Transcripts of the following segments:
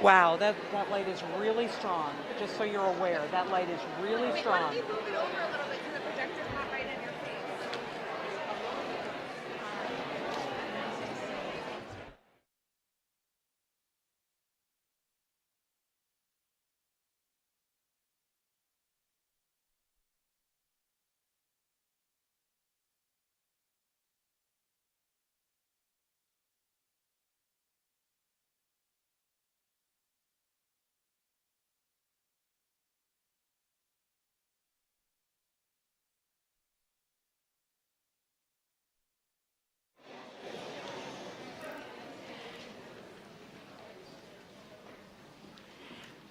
Wow, that light is really strong. Just so you're aware, that light is really strong. Why don't you move it over a little bit so the projector's not right in your face?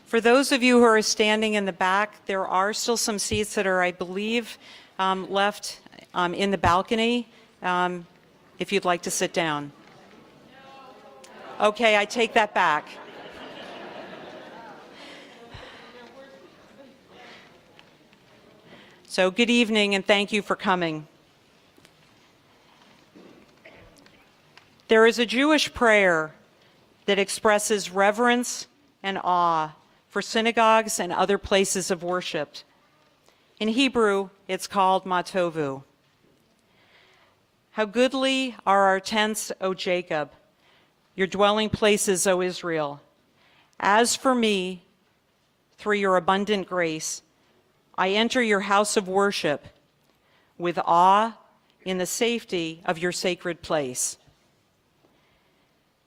For those of you who are standing in the back, there are still some seats that are, I believe, left in the balcony, if you'd like to sit down. Okay, I take that back. So good evening and thank you for coming. There is a Jewish prayer that expresses reverence and awe for synagogues and other places of worship. In Hebrew, it's called Matovu. How goodly are our tents, O Jacob, your dwelling places, O Israel. As for me, through your abundant grace, I enter your house of worship with awe in the safety of your sacred place.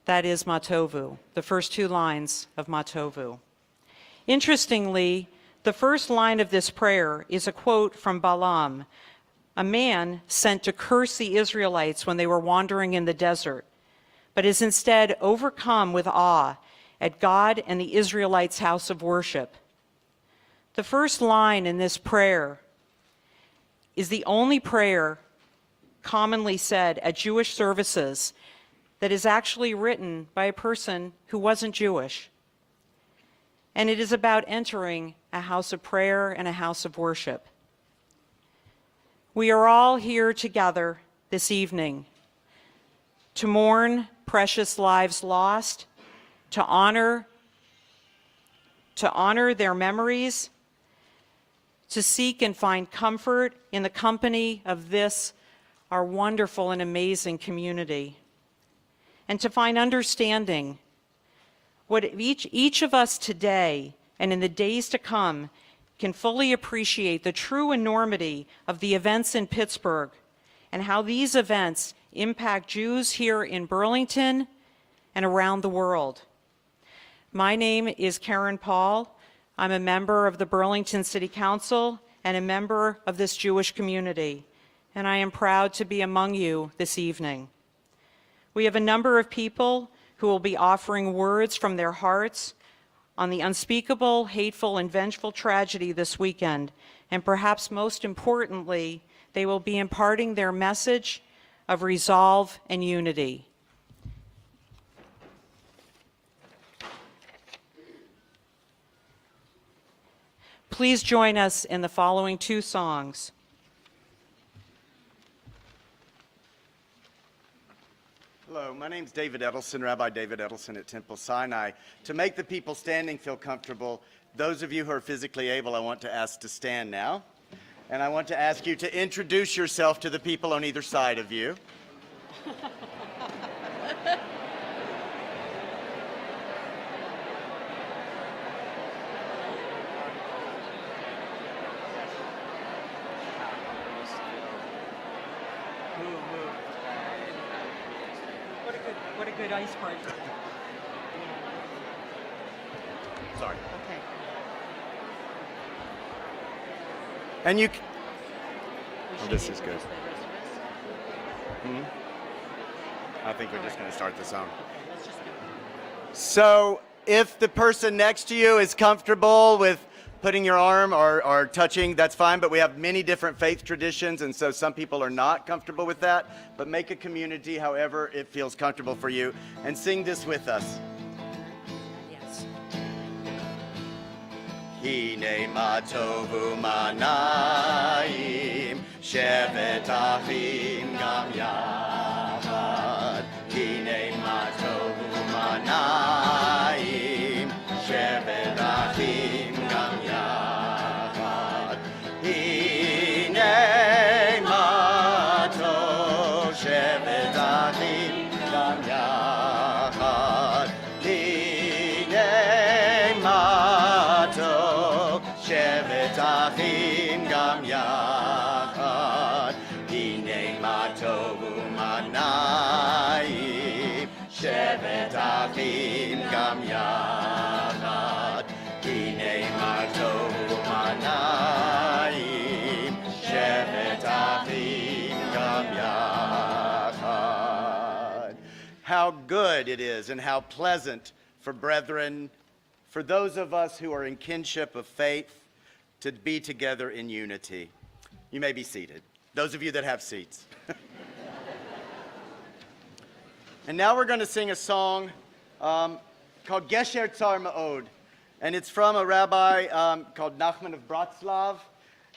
That is Matovu, the first two lines of Matovu. Interestingly, the first line of this prayer is a quote from Balaam, a man sent to curse the Israelites when they were wandering in the desert, but is instead overcome with awe at God and the Israelites' house of worship. The first line in this prayer is the only prayer commonly said at Jewish services that is actually written by a person who wasn't Jewish. And it is about entering a house of prayer and a house of worship. We are all here together this evening to mourn precious lives lost, to honor their memories, to seek and find comfort in the company of this, our wonderful and amazing community, and to find understanding what each of us today and in the days to come can fully appreciate the true enormity of the events in Pittsburgh and how these events impact Jews here in Burlington and around the world. My name is Karen Paul. I'm a member of the Burlington City Council and a member of this Jewish community, and I am proud to be among you this evening. We have a number of people who will be offering words from their hearts on the unspeakable, hateful, and vengeful tragedy this weekend, and perhaps most importantly, they will be imparting their message of resolve and unity. Please join us in the following two songs. Hello, my name's David Edelson, Rabbi David Edelson at Temple Sinai. To make the people standing feel comfortable, those of you who are physically able, I want to ask to stand now. And I want to ask you to introduce yourself to the people on either side of you. What a good icebreaker. Sorry. Okay. And you... Oh, this is good. I think we're just going to start the song. So if the person next to you is comfortable with putting your arm or touching, that's fine, but we have many different faith traditions, and so some people are not comfortable with that, but make a community however it feels comfortable for you, and sing this with us. Yes. Hine ma tovu manayim, shevet achim gam yachad. Hine ma tovu manayim, ma tovu manayim, shevet achim gam yachad. Hine ma tovu manayim, shevet achim gam yachad. How good it is and how pleasant for brethren, for those of us who are in kinship of faith, to be together in unity. You may be seated, those of you that have seats. And now we're going to sing a song called Gesher Tzar Ma'od. And it's from a rabbi called Nachman of Bratslav.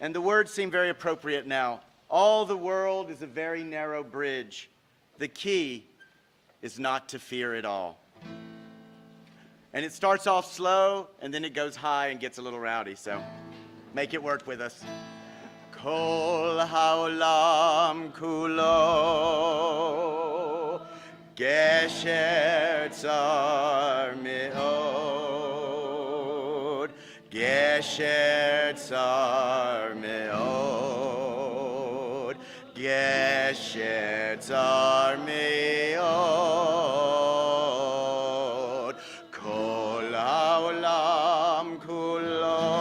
And the words seem very appropriate now. All the world is a very narrow bridge. The key is not to fear at all. And it starts off slow, and then it goes high and gets a little rowdy. So make it work with us. Kol haolam kulo gesher tzar me'od, gesher tzar me'od, gesher tzar me'od, kol haolam kulo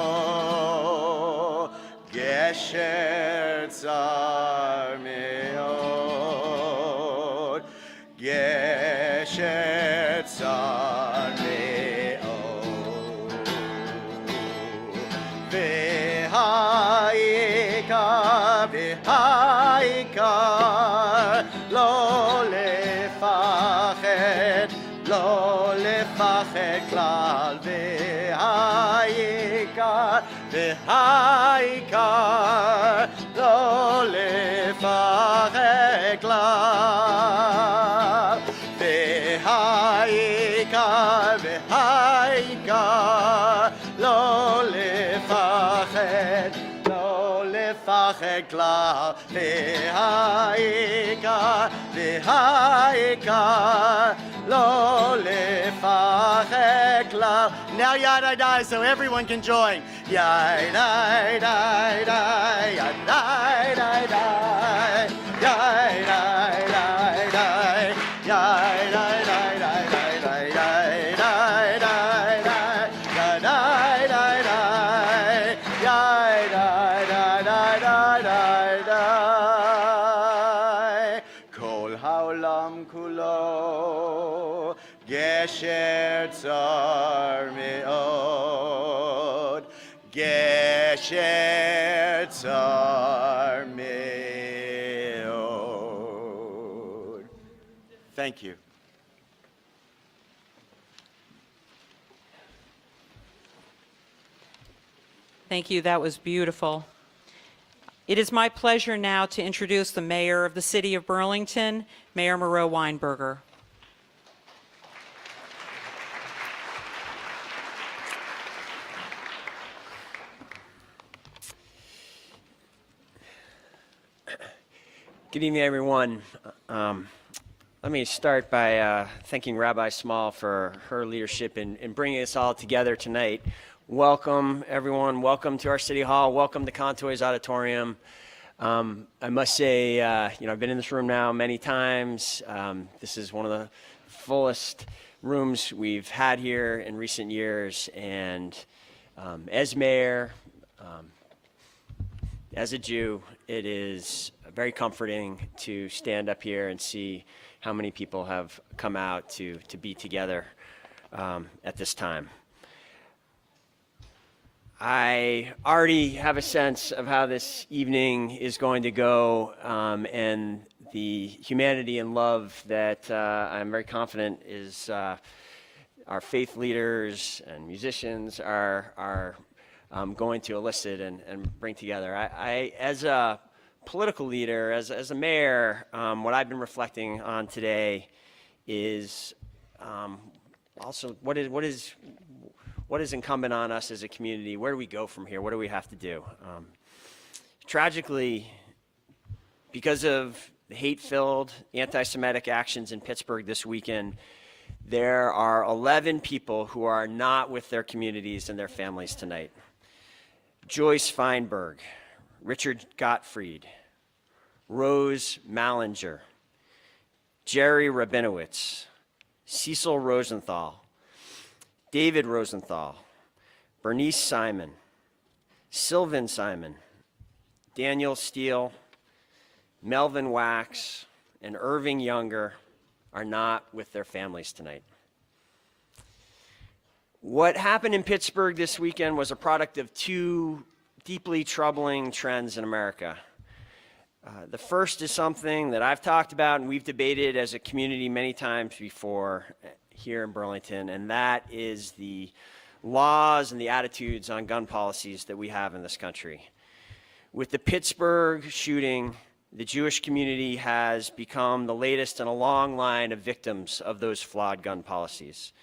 gesher tzar me'od, gesher tzar me'od. V'ha'ikar, v'ha'ikar, lo lefached, lo lefached klal. V'ha'ikar, v'ha'ikar, lo lefached klal. V'ha'ikar, v'ha'ikar, lo lefached, lo lefached klal. V'ha'ikar, v'ha'ikar, lo lefached klal. Now yadai so everyone can join. Yadai, yadai, yadai, yadai, yadai, Kol haolam kulo gesher tzar me'od, gesher tzar me'od. Thank you. Thank you. That was beautiful. It is my pleasure now to introduce the mayor of the city of Burlington, Mayor Moreau Weinberger. Good evening, everyone. Let me start by thanking Rabbi Small for her leadership in bringing us all together tonight. Welcome, everyone. Welcome to our City Hall. Welcome to Contoy's Auditorium. I must say, I've been in this room now many times. This is one of the fullest rooms we've had here in recent years. And as mayor, as a Jew, it is very comforting to stand up here and see how many people have come out to be together at this time. I already have a sense of how this evening is going to go, and the humanity and love that I'm very confident is our faith leaders and musicians are going to elicit and bring together. I as a political leader, as a mayor, what I've been reflecting on today is also what is incumbent on us as a community. Where do we go from here? What do we have to do? Tragically, because of the hate-filled anti-Semitic actions in Pittsburgh this weekend, there are 11 people who are not with their communities and their families tonight. Joyce Feinberg, Richard Gottfried, Rose Mallinger, Jerry Rabinowitz, Cecil Rosenthal, David Rosenthal, Bernice Simon, Sylvan Simon, Daniel Steele, Melvin Wax, and Irving Younger are not with their families tonight. What happened in Pittsburgh this weekend was a product of two deeply troubling trends in America. The first is something that I've talked about and we've debated as a community many times before here in Burlington, and that is the laws and the attitudes on gun policies that we have in this country. With the Pittsburgh shooting, the Jewish community has become the latest in a long line of victims of those flawed gun policies.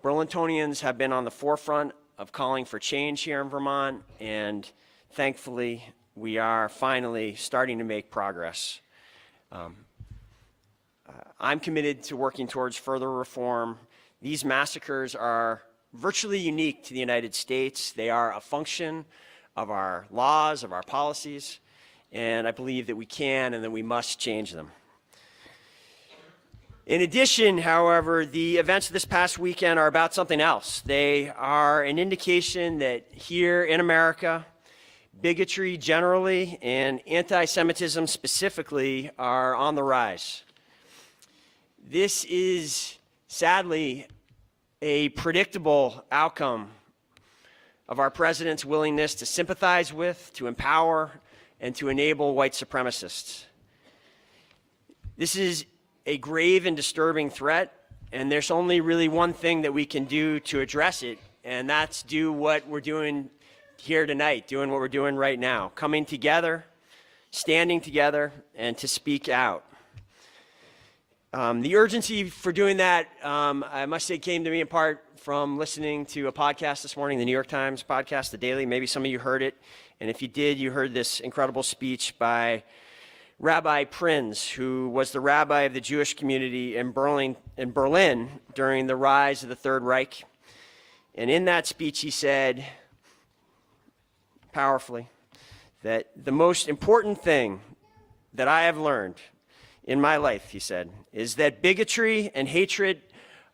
Burlingtonians have been on the forefront of calling for change here in Vermont, and thankfully, we are finally starting to make progress. I'm committed to working towards further reform. These massacres are virtually unique to the United States. They are a function of our laws, of our policies, and I believe that we can and that we must change them. In addition, however, the events of this past weekend are about something else. They are an indication that here in America, bigotry generally and anti-Semitism specifically are on the rise. This is sadly a predictable outcome of our president's willingness to sympathize with, to empower, and to enable white supremacists. This is a grave and disturbing threat, and there's only really one thing that we can do to address it, and that's do what we're doing here tonight, doing what we're doing right now, coming together, standing together, and to speak out. The urgency for doing that, I must say, came to me in part from listening to a podcast this morning, the New York Times podcast, The Daily. Maybe some of you heard it, and if you did, you heard this incredible speech by Rabbi Prinz, who was the rabbi of the Jewish community in Berlin during the rise of the Third Reich. And in that speech, he said, powerfully, that the most important thing that I have learned in my life, he said, is that bigotry and hatred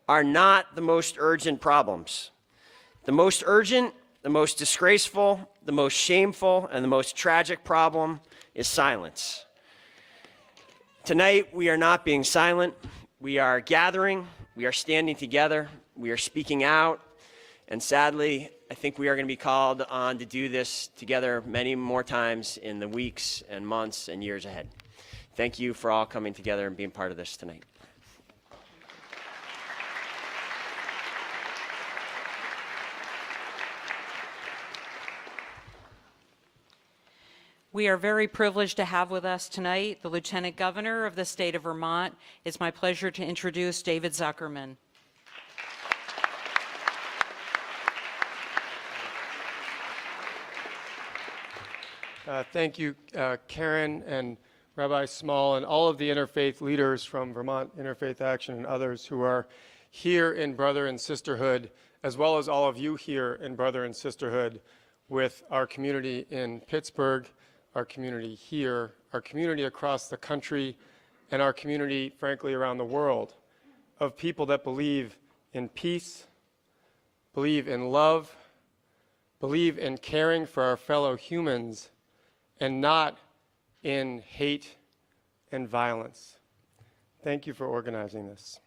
are not the most urgent problems. The most urgent, the most disgraceful, the most shameful, and the most tragic problem is silence. Tonight, we are not being silent. We are gathering. We are standing together. We are speaking out. And sadly, I think we are going to be called on to do this together many more times in the weeks and months and years ahead. Thank you for all coming together and being part of this tonight. We are very privileged to have with us tonight the Lieutenant Governor of the state of Vermont. It's my pleasure to introduce David Zuckerman. Thank you, Karen and Rabbi Small and all of the interfaith leaders from Vermont Interfaith Action and others who are here in Brother and Sisterhood, as well as all of you here in Brother and Sisterhood with our community in Pittsburgh, our community here, our community across the country, and our community, frankly, around the world, of people that believe in peace, believe in love, believe in caring for our fellow humans, and not in hate and violence. Thank you for organizing this.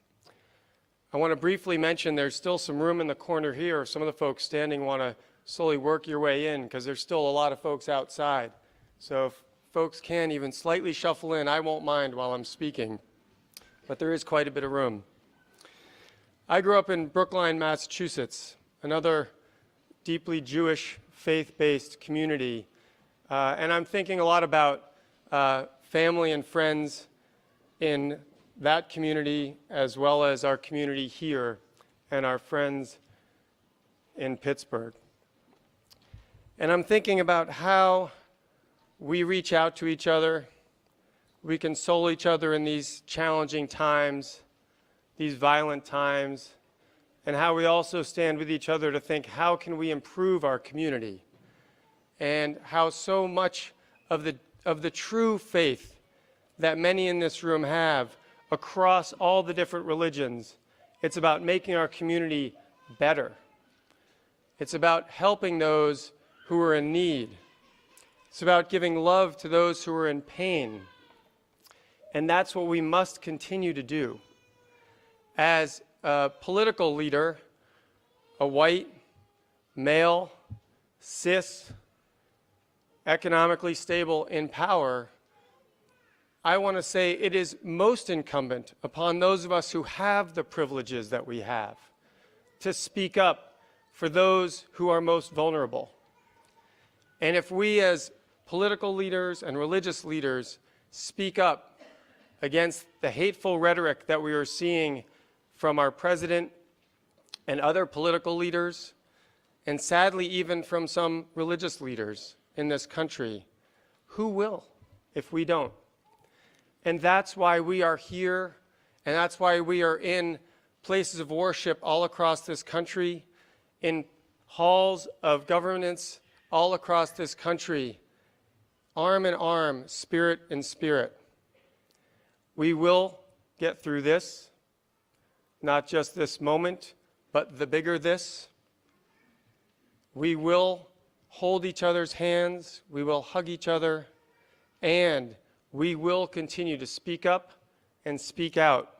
I want to briefly mention there's still some room in the corner here. Some of the folks standing want to slowly work your way in because there's still a lot of folks outside. So if folks can even slightly shuffle in, I won't mind while I'm speaking. But there is quite a bit of room. I grew up in Brookline, Massachusetts, another deeply Jewish faith-based community. And I'm thinking a lot about family and friends in that community as well as our community here and our friends in Pittsburgh. And I'm thinking about how we reach out to each other, we console each other in these challenging times, these violent times, and how we also stand with each other to think, how can we improve our community? And how so much of the of the true faith that many in this room have across all the different religions. It's about making our community better. It's about helping those who are in need. It's about giving love to those who are in pain. And that's what we must continue to do. As a political leader, a white, male, cis, economically stable, in power, I want to say it is most incumbent upon those of us who have the privileges that we have to speak up for those who are most vulnerable. And if we as political leaders and religious leaders speak up against the hateful rhetoric that we are seeing from our president and other political leaders, and sadly even from some religious leaders in this country, who will if we don't? And that's why we are here, and that's why we are in places of worship all across this country, in halls of governance all across this country, arm in arm, spirit in spirit. We will get through this, not just this moment, but the bigger this. We will hold each other's hands, we will hug each other, and we will continue to speak up and speak out.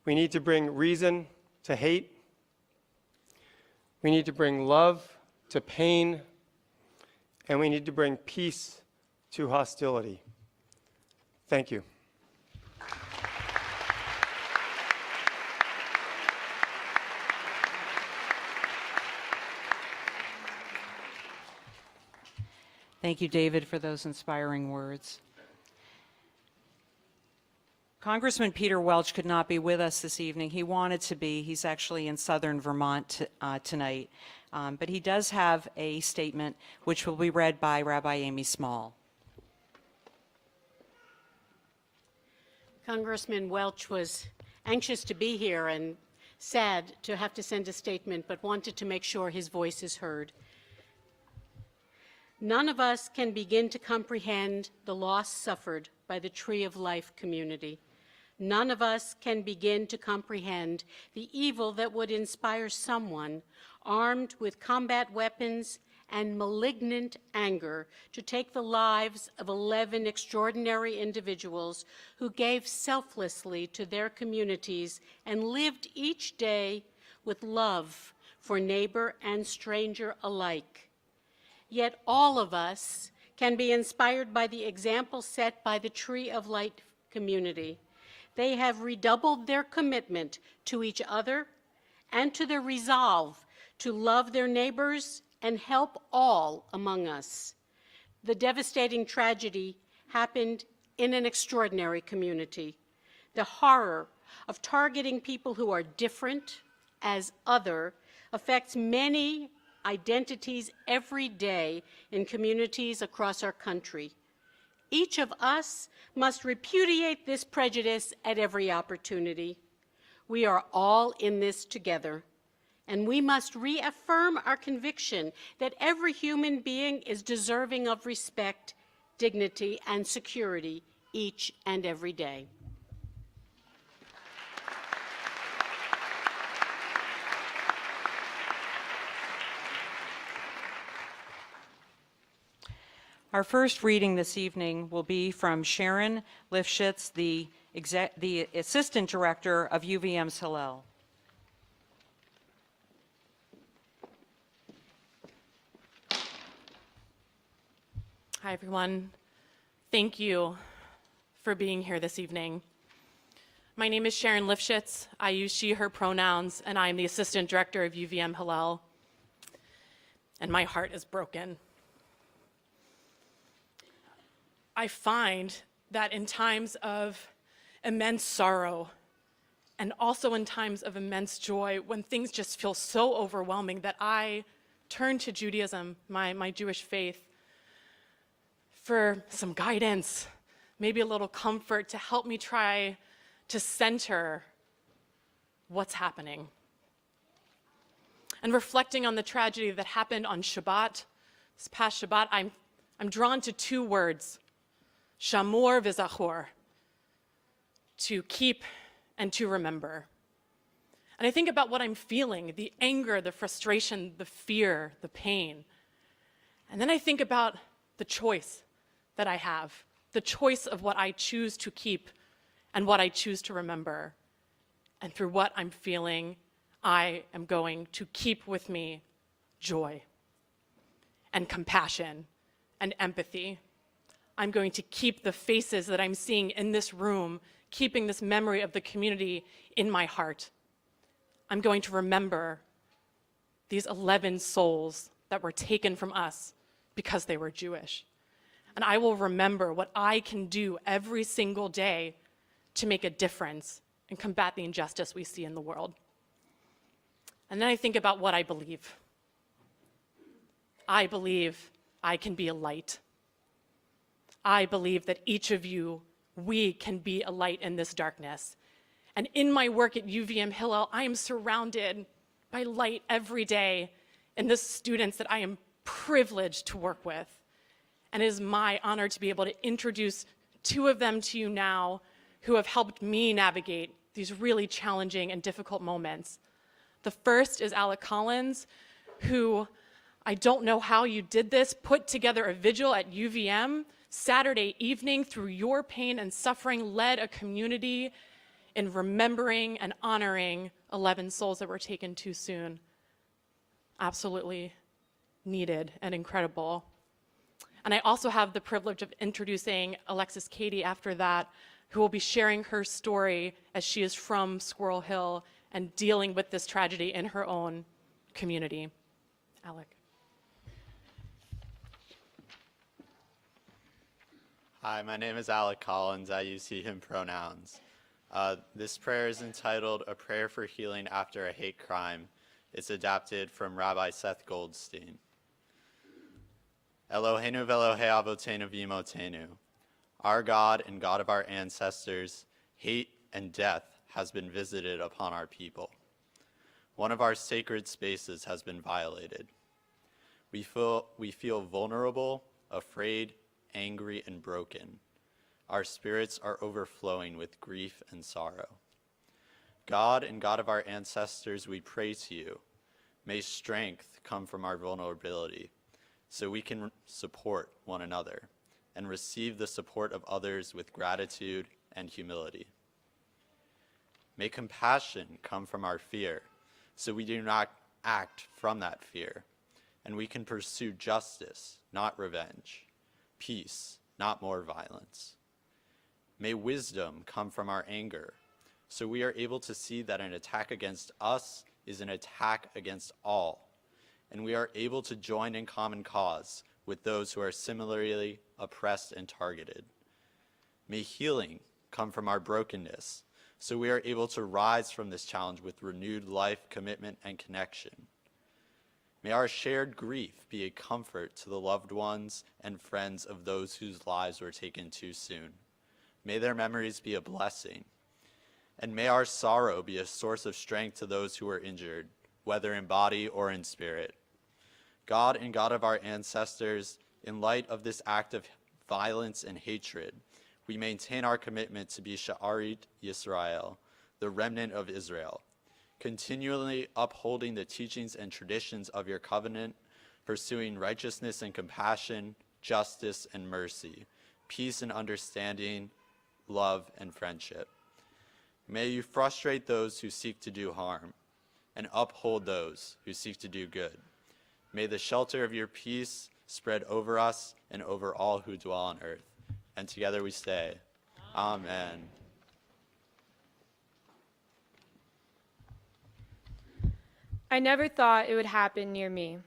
We need to bring reason to hate. We need to bring love to pain. And we need to bring peace to hostility. Thank you. Thank you, David, for those inspiring words. Congressman Peter Welch could not be with us this evening. He wanted to be. He's actually in southern Vermont tonight. But he does have a statement which will be read by Rabbi Amy Small. Congressman Welch was anxious to be here and sad to have to send a statement, but wanted to make sure his voice is heard. None of us can begin to comprehend the loss suffered by the Tree of Life community. None of us can begin to comprehend the evil that would inspire someone armed with combat weapons and malignant anger to take the lives of 11 extraordinary individuals who gave selflessly to their communities and lived each day with love for neighbor and stranger alike. Yet all of us can be inspired by the example set by the Tree of Light community. They have redoubled their commitment to each other and to their resolve to love their neighbors and help all among us. The devastating tragedy happened in an extraordinary community. The horror of targeting people who are different as other affects many identities every day in communities across our country. Each of us must repudiate this prejudice at every opportunity. We are all in this together, and we must reaffirm our conviction that every human being is deserving of respect, dignity, and security each and every day. Our first reading this evening will be from Sharon Lifshitz, the Assistant Director of UVM's Hillel. Hi, everyone. Thank you for being here this evening. My name is Sharon Lifshitz. I use she, her pronouns, and I am the Assistant Director of UVM Hillel. And my heart is broken. I find that in times of immense sorrow and also in times of immense joy, when things just feel so overwhelming, that I turn to Judaism, my Jewish faith, for some guidance, maybe a little comfort to help me try to center what's happening. And reflecting on the tragedy that happened on Shabbat, This past Shabbat, I'm drawn to two words, shamor v'zachor, to keep and to remember. And I think about what I'm feeling, the anger, the frustration, the fear, the pain. And then I think about the choice that I have, the choice of what I choose to keep and what I choose to remember. And through what I'm feeling, I am going to keep with me joy and compassion and empathy. I'm going to keep the faces that I'm seeing in this room, keeping this memory of the community in my heart. I'm going to remember these 11 souls that were taken from us because they were Jewish. And I will remember what I can do every single day to make a difference and combat the injustice we see in the world. And then I think about what I believe. I believe I can be a light. I believe that each of you, we can be a light in this darkness. And in my work at UVM Hillel, I am surrounded by light every day in the students that I am privileged to work with. And it is my honor to be able to introduce two of them to you now who have helped me navigate these really challenging and difficult moments. The first is Alec Collins, who, I don't know how you did this, put together a vigil at UVM Saturday evening through your pain and suffering, led a community in remembering and honoring 11 souls that were taken too soon. Absolutely needed and incredible. And I also have the privilege of introducing Alexis Cady after that, who will be sharing her story as she is from Squirrel Hill and dealing with this tragedy in her own community. Alec. Hi, my name is Alec Collins. I use he, him pronouns. This prayer is entitled A Prayer for Healing After a Hate Crime. It's adapted from Rabbi Seth Goldstein. Eloheinu v'Elohei avotenu v'imotenu. Our God and God of our ancestors, hate and death has been visited upon our people. One of our sacred spaces has been violated. We feel vulnerable, afraid, angry, and broken. Our spirits are overflowing with grief and sorrow. God and God of our ancestors, we pray to you. May strength come from our vulnerability so we can support one another and receive the support of others with gratitude and humility. May compassion come from our fear so we do not act from that fear and we can pursue justice, not revenge, peace, not more violence. May wisdom come from our anger so we are able to see that an attack against us is an attack against all, and we are able to join in common cause with those who are similarly oppressed and targeted. May healing come from our brokenness so we are able to rise from this challenge with renewed life, commitment, and connection. May our shared grief be a comfort to the loved ones and friends of those whose lives were taken too soon. May their memories be a blessing. And may our sorrow be a source of strength to those who are injured, whether in body or in spirit. God and God of our ancestors, in light of this act of violence and hatred, we maintain our commitment to be Sha'arit Yisrael, the remnant of Israel, continually upholding the teachings and traditions of your covenant, pursuing righteousness and compassion, justice and mercy, peace and understanding, love and friendship. May you frustrate those who seek to do harm and uphold those who seek to do good. May the shelter of your peace spread over us and over all who dwell on earth. And together we say, Amen. I never thought it would happen near me.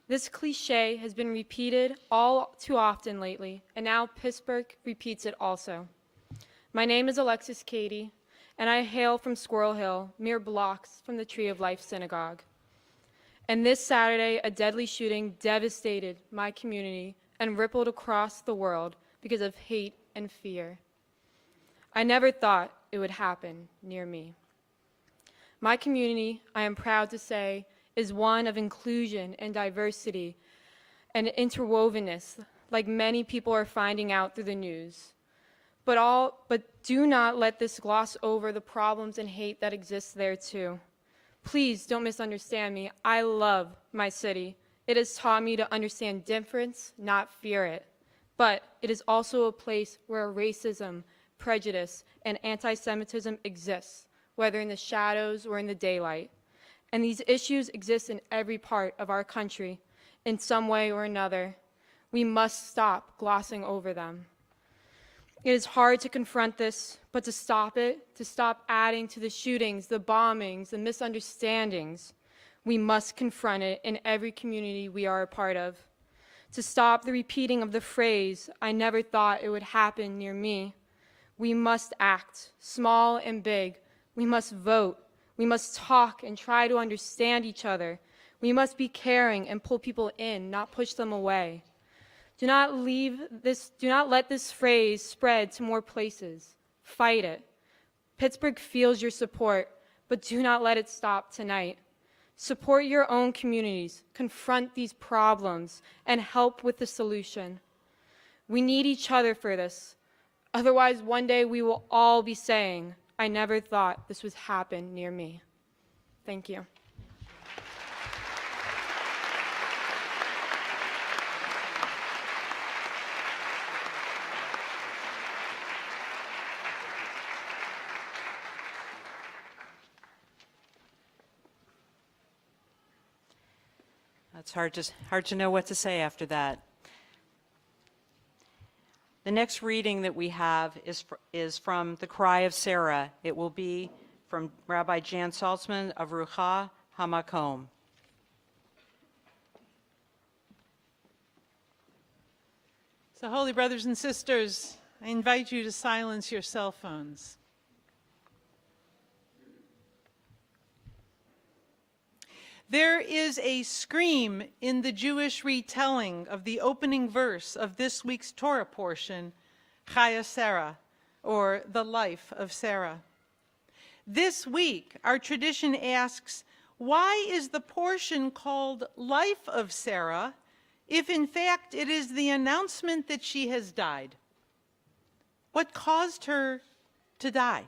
This cliche has been repeated all too often lately, and now Pittsburgh repeats it also. My name is Alexis Cady, and I hail from Squirrel Hill, mere blocks from the Tree of Life Synagogue. And this Saturday, a deadly shooting devastated my community and rippled across the world because of hate and fear. I never thought it would happen near me. My community, I am proud to say, is one of inclusion and diversity and interwovenness, like many people are finding out through the news. But do not let this gloss over the problems and hate that exists there too. Please don't misunderstand me. I love my city. It has taught me to understand difference, not fear it. But it is also a place where racism, prejudice, and anti-Semitism exists, whether in the shadows or in the daylight. And these issues exist in every part of our country, in some way or another. We must stop glossing over them. It is hard to confront this, but to stop it, to stop adding to the shootings, the bombings, the misunderstandings, we must confront it in every community we are a part of. To stop the repeating of the phrase, "I never thought it would happen near me." We must act, small and big. We must vote. We must talk and try to understand each other. We must be caring and pull people in, not push them away. Do not let this phrase spread to more places. Fight it. Pittsburgh feels your support, but do not let it stop tonight. Support your own communities, confront these problems, and help with the solution. We need each other for this. Otherwise, one day we will all be saying, "I never thought this would happen near me." Thank you. It's hard to know what to say after that. The next reading that we have is from the Cry of Sarah. It will be from Rabbi Jan Saltzman of Rucha HaMakom. So, holy brothers and sisters, I invite you to silence your cell phones. There is a scream in the Jewish retelling of the opening verse of this week's Torah portion, Chaya Sarah, or the life of Sarah. This week, our tradition asks, why is the portion called Life of Sarah if in fact it is the announcement that she has died? What caused her to die?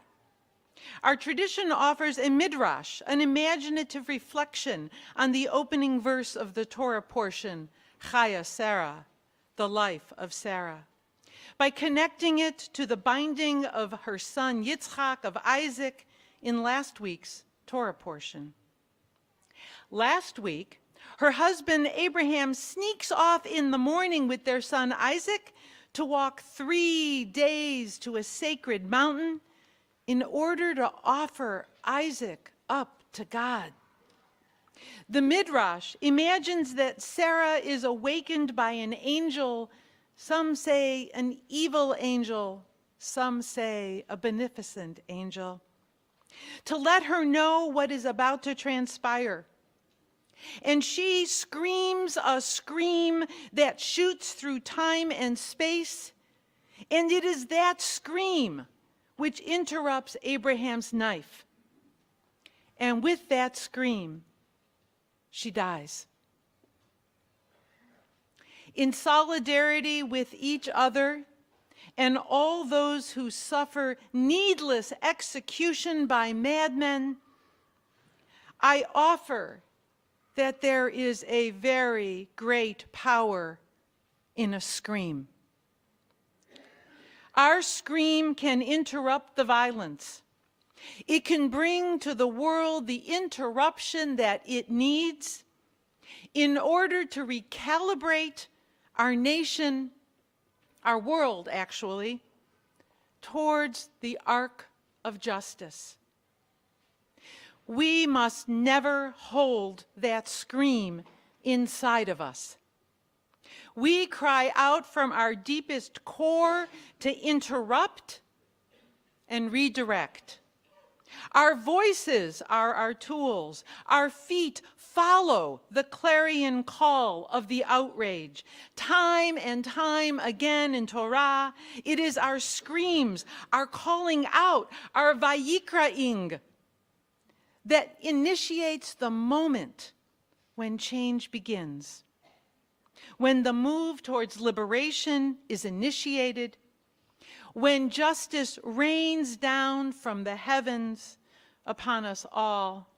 Our tradition offers a midrash, an imaginative reflection on the opening verse of the Torah portion, Chaya Sarah, the life of Sarah, by connecting it to the binding of her son Yitzchak of Isaac in last week's Torah portion. Last week, her husband Abraham sneaks off in the morning with their son Isaac to walk 3 days to a sacred mountain in order to offer Isaac up to God. The Midrash imagines that Sarah is awakened by an angel, some say an evil angel, some say a beneficent angel, to let her know what is about to transpire. And she screams a scream that shoots through time and space, and it is that scream which interrupts Abraham's knife. And with that scream, she dies. In solidarity with each other and all those who suffer needless execution by madmen, I offer that there is a very great power in a scream. Our scream can interrupt the violence. It can bring to the world the interruption that it needs in order to recalibrate our nation, our world actually, towards the arc of justice. We must never hold that scream inside of us. We cry out from our deepest core to interrupt and redirect. Our voices are our tools. Our feet follow the clarion call of the outrage. Time and time again in Torah, it is our screams, our calling out, our vayikraing that initiates the moment when change begins. when the move towards liberation is initiated, when justice rains down from the heavens upon us all,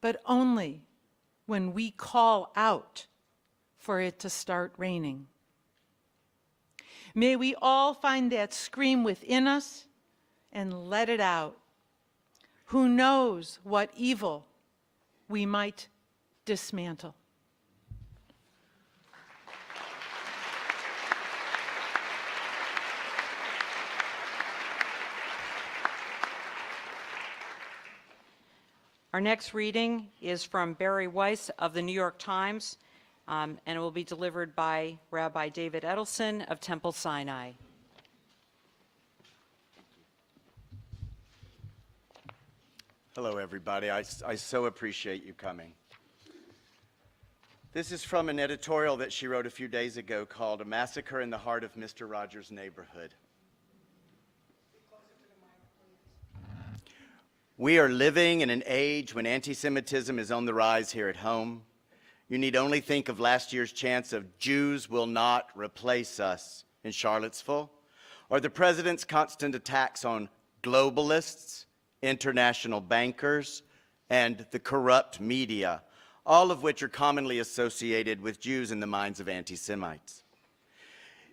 but only when we call out for it to start raining. May we all find that scream within us and let it out. Who knows what evil we might dismantle? Our next reading is from Barry Weiss of the New York Times, and it will be delivered by Rabbi David Edelson of Temple Sinai. Hello, everybody. I so appreciate you coming. This is from an editorial that she wrote a few days ago called "A Massacre in the Heart of Mr. Rogers' Neighborhood." We are living in an age when anti-Semitism is on the rise here at home. You need only think of last year's chants of "Jews will not replace us" in Charlottesville, or the president's constant attacks on globalists, international bankers, and the corrupt media, all of which are commonly associated with Jews in the minds of anti-Semites.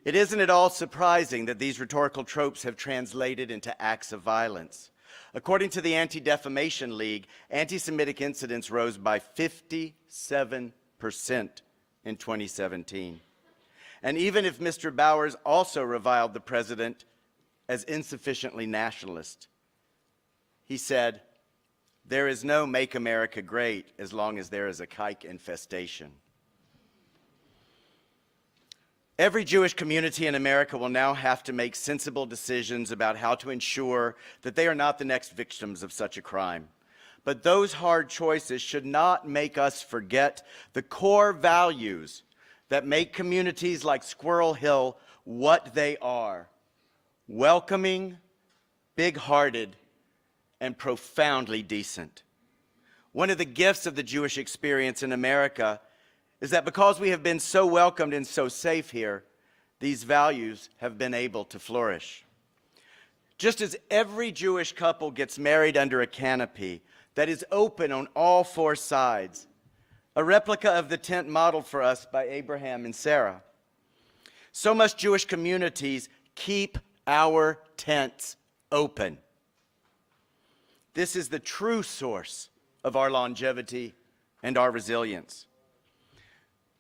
It isn't at all surprising that these rhetorical tropes have translated into acts of violence. According to the Anti-Defamation League, anti-Semitic incidents rose by 57% in 2017. And even if Mr. Bowers also reviled the president as insufficiently nationalist, he said, "There is no Make America Great as long as there is a kike infestation." Every Jewish community in America will now have to make sensible decisions about how to ensure that they are not the next victims of such a crime. But those hard choices should not make us forget the core values that make communities like Squirrel Hill what they are: welcoming, big-hearted, and profoundly decent. One of the gifts of the Jewish experience in America is that because we have been so welcomed and so safe here, these values have been able to flourish. Just as every Jewish couple gets married under a canopy that is open on all four sides, a replica of the tent modeled for us by Abraham and Sarah, so must Jewish communities keep our tents open. This is the true source of our longevity and our resilience.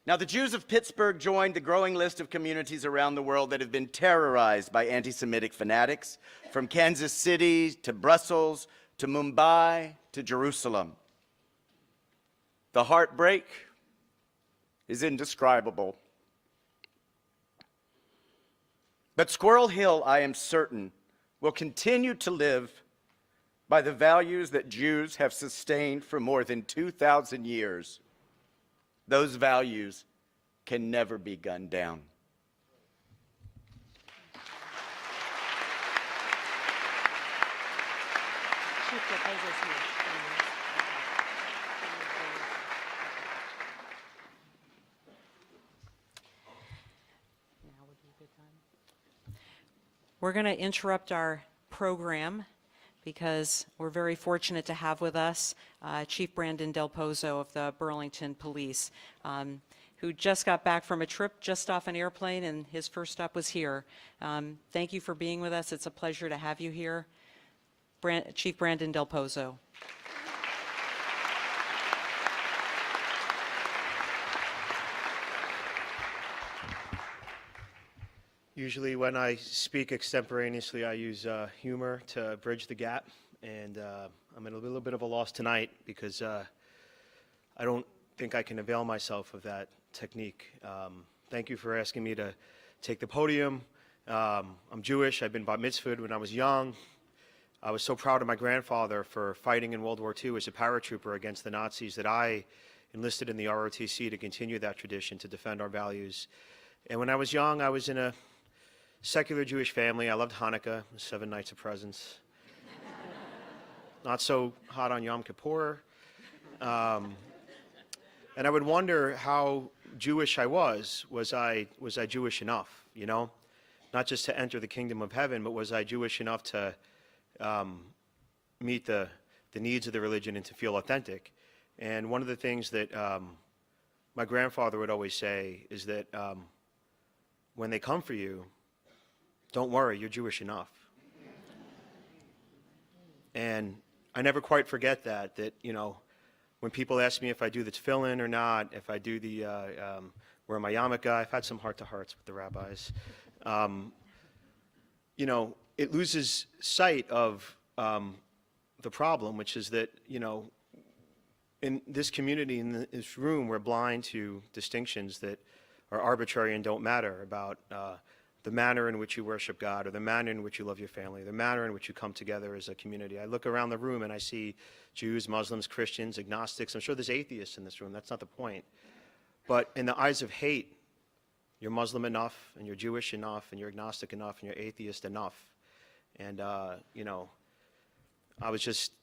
Now, the Jews of Pittsburgh joined the growing list of communities around the world that have been terrorized by anti-Semitic fanatics, from Kansas City to Brussels to Mumbai to Jerusalem. The heartbreak is indescribable. But Squirrel Hill, I am certain, will continue to live by the values that Jews have sustained for more than 2,000 years. Those values can never be gunned down. We're going to interrupt our program because we're very fortunate to have with us Chief Brandon Del Pozo of the Burlington Police, who just got back from a trip just off an airplane, and his first stop was here. Thank you for being with us. It's a pleasure to have you here. Chief Brandon Del Pozo. Usually when I speak extemporaneously, I use humor to bridge the gap, and I'm at a little bit of a loss tonight because I don't think I can avail myself of that technique. Thank you for asking me to take the podium. I'm Jewish. I've been bat mitzvahed when I was young. I was so proud of my grandfather for fighting in World War II as a paratrooper against the Nazis that I enlisted in the ROTC to continue that tradition, to defend our values. And when I was young, I was in a secular Jewish family. I loved Hanukkah, 7 nights of presents. Not so hot on Yom Kippur. And I would wonder how Jewish I was I Jewish enough, you know? Not just to enter the kingdom of heaven, but was I Jewish enough to meet the needs of the religion and to feel authentic? And one of the things that my grandfather would always say is that when they come for you, don't worry, you're Jewish enough. And I never quite forget that, you know, when people ask me if I do the tefillin or not, if I do the, wear my yarmulke, I've had some heart-to-hearts with the rabbis. You know, it loses sight of the problem, which is that, you know, in this community, in this room, we're blind to distinctions that are arbitrary and don't matter about the manner in which you worship God, or the manner in which you love your family, the manner in which you come together as a community. I look around the room and I see Jews, Muslims, Christians, agnostics. I'm sure there's atheists in this room. That's not the point. But in the eyes of hate, you're Muslim enough, and you're Jewish enough, and you're agnostic enough, and you're atheist enough. And, you know, I was just,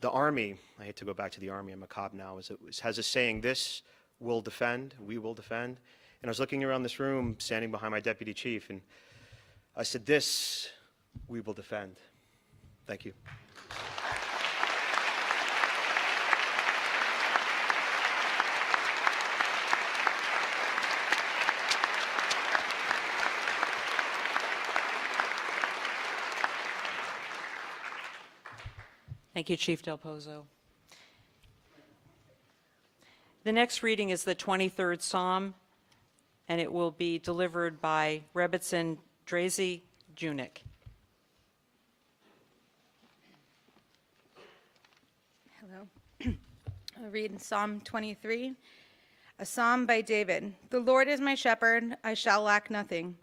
the Army, I hate to go back to the Army, I'm a cop now, has a saying, this will defend, we will defend. And I was looking around this room, standing behind my deputy chief, and I said, this we will defend. Thank you. Thank you, Chief Del Pozo. The next reading is the 23rd Psalm, and it will be delivered by Rebbitzin Drazy Junik. Hello. I'll read Psalm 23, a psalm by David. The Lord is my shepherd, I shall lack nothing.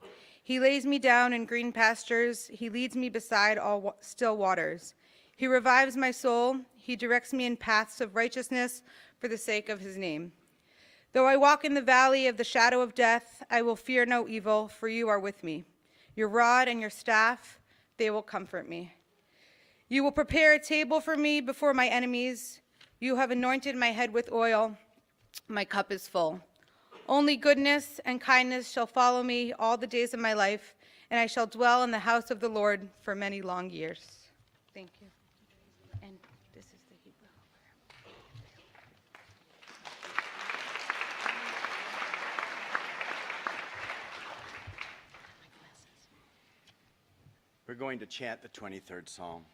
He lays me down in green pastures. He leads me beside all still waters. He revives my soul. He directs me in paths of righteousness for the sake of his name. Though I walk in the valley of the shadow of death, I will fear no evil, for you are with me. Your rod and your staff, they will comfort me. You will prepare a table for me before my enemies. You have anointed my head with oil. My cup is full. Only goodness and kindness shall follow me all the days of my life, and I shall dwell in the house of the Lord for many long years. Thank you. And this is the Hebrew. We're going to chant the 23rd Psalm.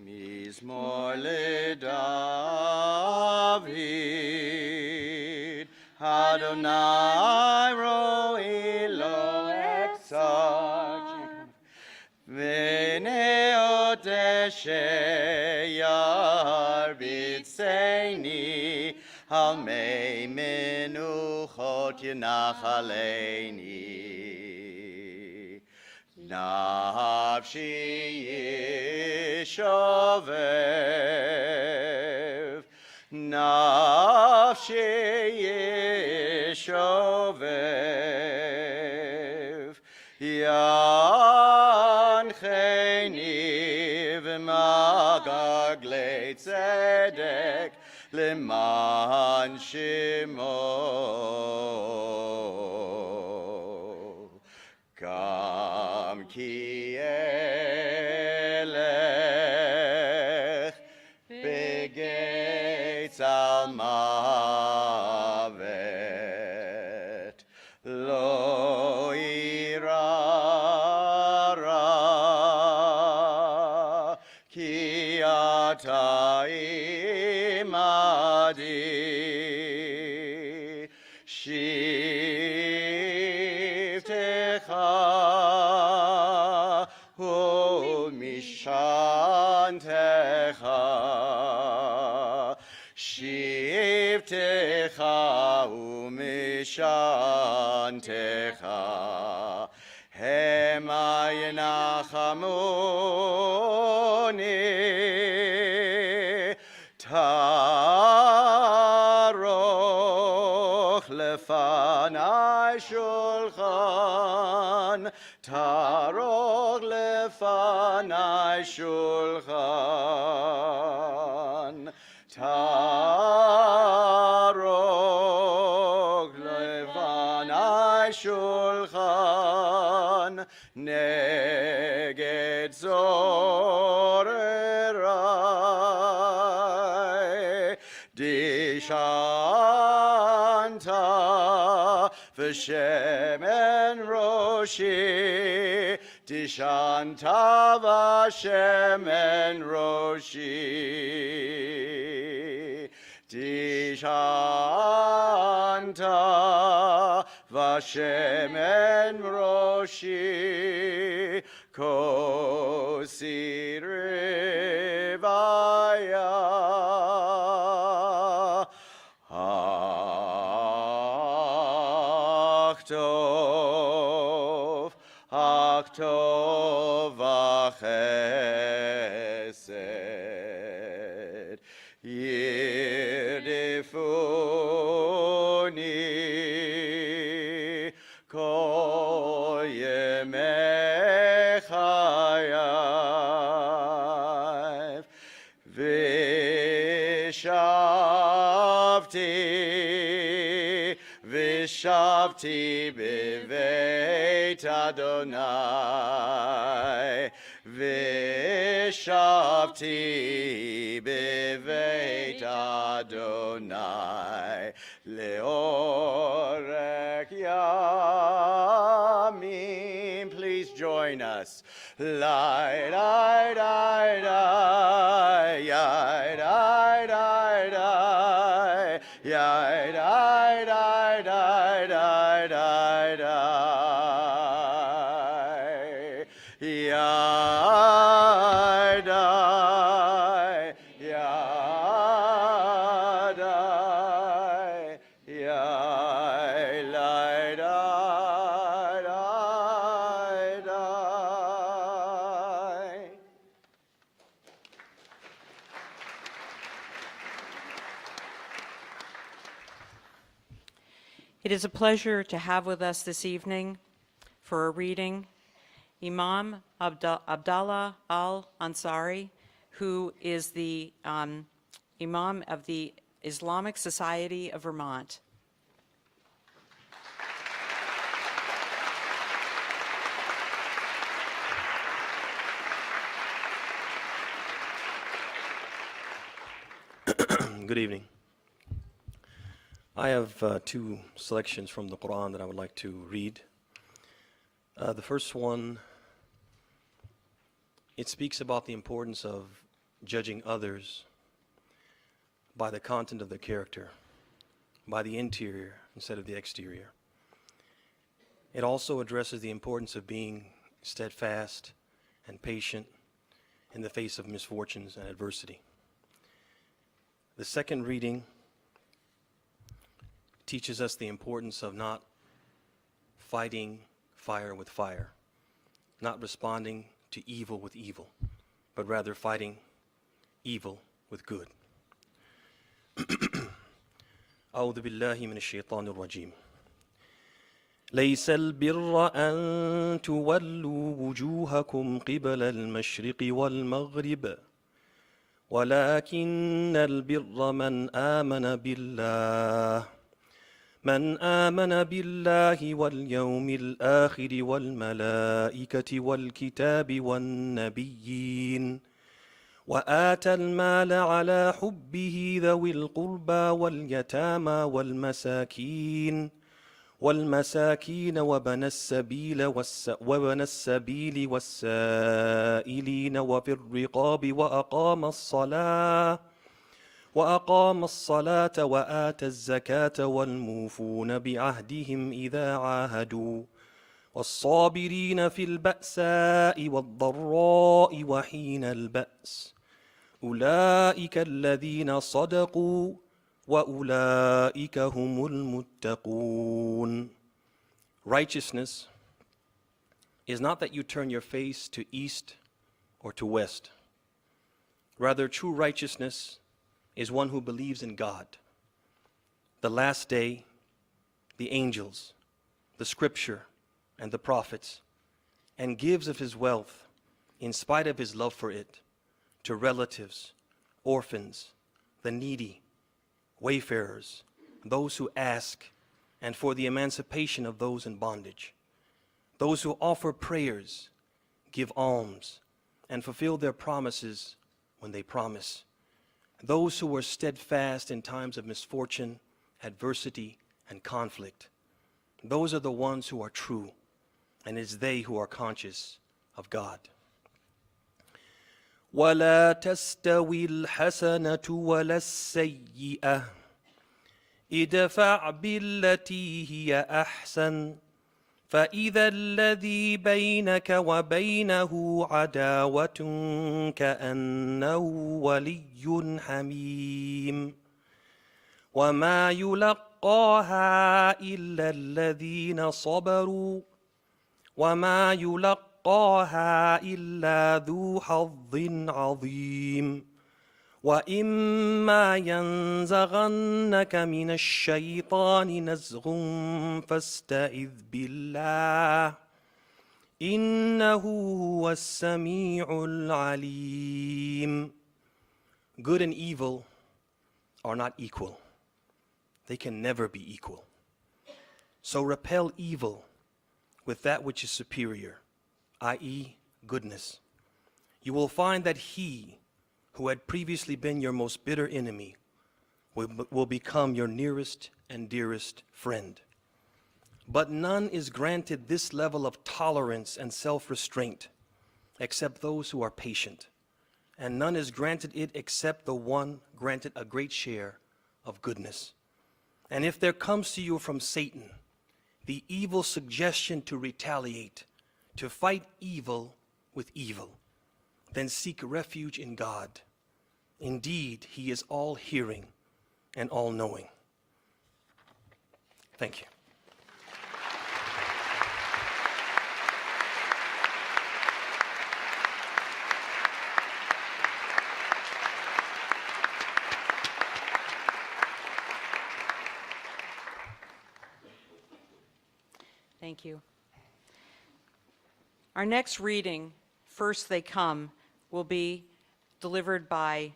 Mizmor leDavid, Adonai ro'i lo exalt, v'nei odeshe yarbitzeni, al mei menuchot yenachaleni. Nafshi yishovev, nafshi yishovev, yancheni v'magaglei tzedek leman shimo. Kam ki elech begeitz al mavet, lo irara, ki ata imadi, Shivtecha umishantecha hema yenachamoni taroch lefanai shulchan taroch lefanai shulchan taroch השולחן נגד צורריי. דשנת ושמן ראשי, דשנת ושמן ראשי. דשנת ושמן ראשי, כוסי רוויה. טוב וחסד ירדפוני כל ימי חיי, ושבתי בבית אדוני, ושבתי בבית אדוני לאורך ימים. Please join us. Lai, lai, lai, lai, yai, lai, lai, lai, yai, lai, lai, lai, lai, lai, lai, yai, lai, yai, lai, yai, lai, lai, lai, lai. It is a pleasure to have with us this evening for a reading Imam Abdallah al-Ansari, who is the Imam of the Islamic Society of Vermont. Good evening. I have two selections from the Quran that I would like to read. The first one, it speaks about the importance of judging others by the content of their character, by the interior instead of the exterior. It also addresses the importance of being steadfast and patient in the face of misfortunes and adversity. The second reading teaches us the importance of not fighting fire with fire, not responding to evil with evil, but rather fighting evil with good. أعوذ بالله من الشيطان الرجيم. ليس البر أن تولوا وجوهكم قبل المشرق والمغرب ولكن البر من آمن بالله واليوم الآخر والملائكة والكتاب والنبيين وآتى المال على حبه ذوي القربى واليتامى والمساكين وابن السبيل والسائلين وفي الرقاب وأقام الصلاة وآتى الزكاة والموفون بعهدهم إذا عاهدوا والصابرين في البأساء والضراء وحين البأس أولئك الذين صدقوا وأولئك هم المتقون. Righteousness is not that you turn your face to east or to west. Rather, true righteousness is one who believes in God, the last day, the angels, the scripture, and the prophets, and gives of his wealth, in spite of his love for it, to relatives, orphans, the needy, wayfarers, those who ask, and for the emancipation of those in bondage. Those who offer prayers, give alms, and fulfill their promises when they promise. Those who are steadfast in times of misfortune, adversity, and conflict. Those are the ones who are true, and it's they who are conscious of God. ولا تستوي الحسنة ولا السيئة ادفع بالتي هي أحسن فإذا الذي بينك وبينه عداوة كأنه ولي حميم وما يلقاها إلا الذين صبروا وما يلقاها إلا ذو حظ عظيم وإما ينزغنك من الشيطان نزغ فاستعذ بالله إنه هو السميع العليم. Good and evil are not equal. They can never be equal. So repel evil with that which is superior, i.e., goodness. You will find that he who had previously been your most bitter enemy will become your nearest and dearest friend. But none is granted this level of tolerance and self-restraint except those who are patient, and none is granted it except the one granted a great share of goodness. And if there comes to you from Satan the evil suggestion to retaliate, to fight evil with evil, then seek refuge in God. Indeed, he is all-hearing and all-knowing. Thank you. Thank you. Our next reading, First They Come, will be delivered by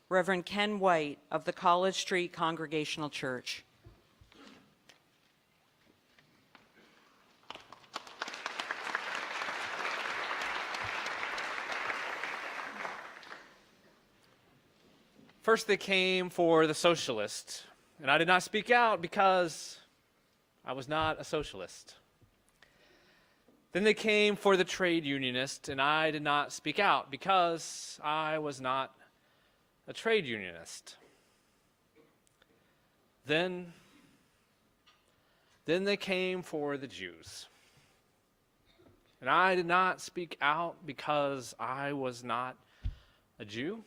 Reverend Ken White of the College Street Congregational Church. First they came for the socialist, and I did not speak out because I was not a socialist. Then they came for the trade unionist, and I did not speak out because I was not a trade unionist. Then they came for the Jews, and I did not speak out because I was not a Jew.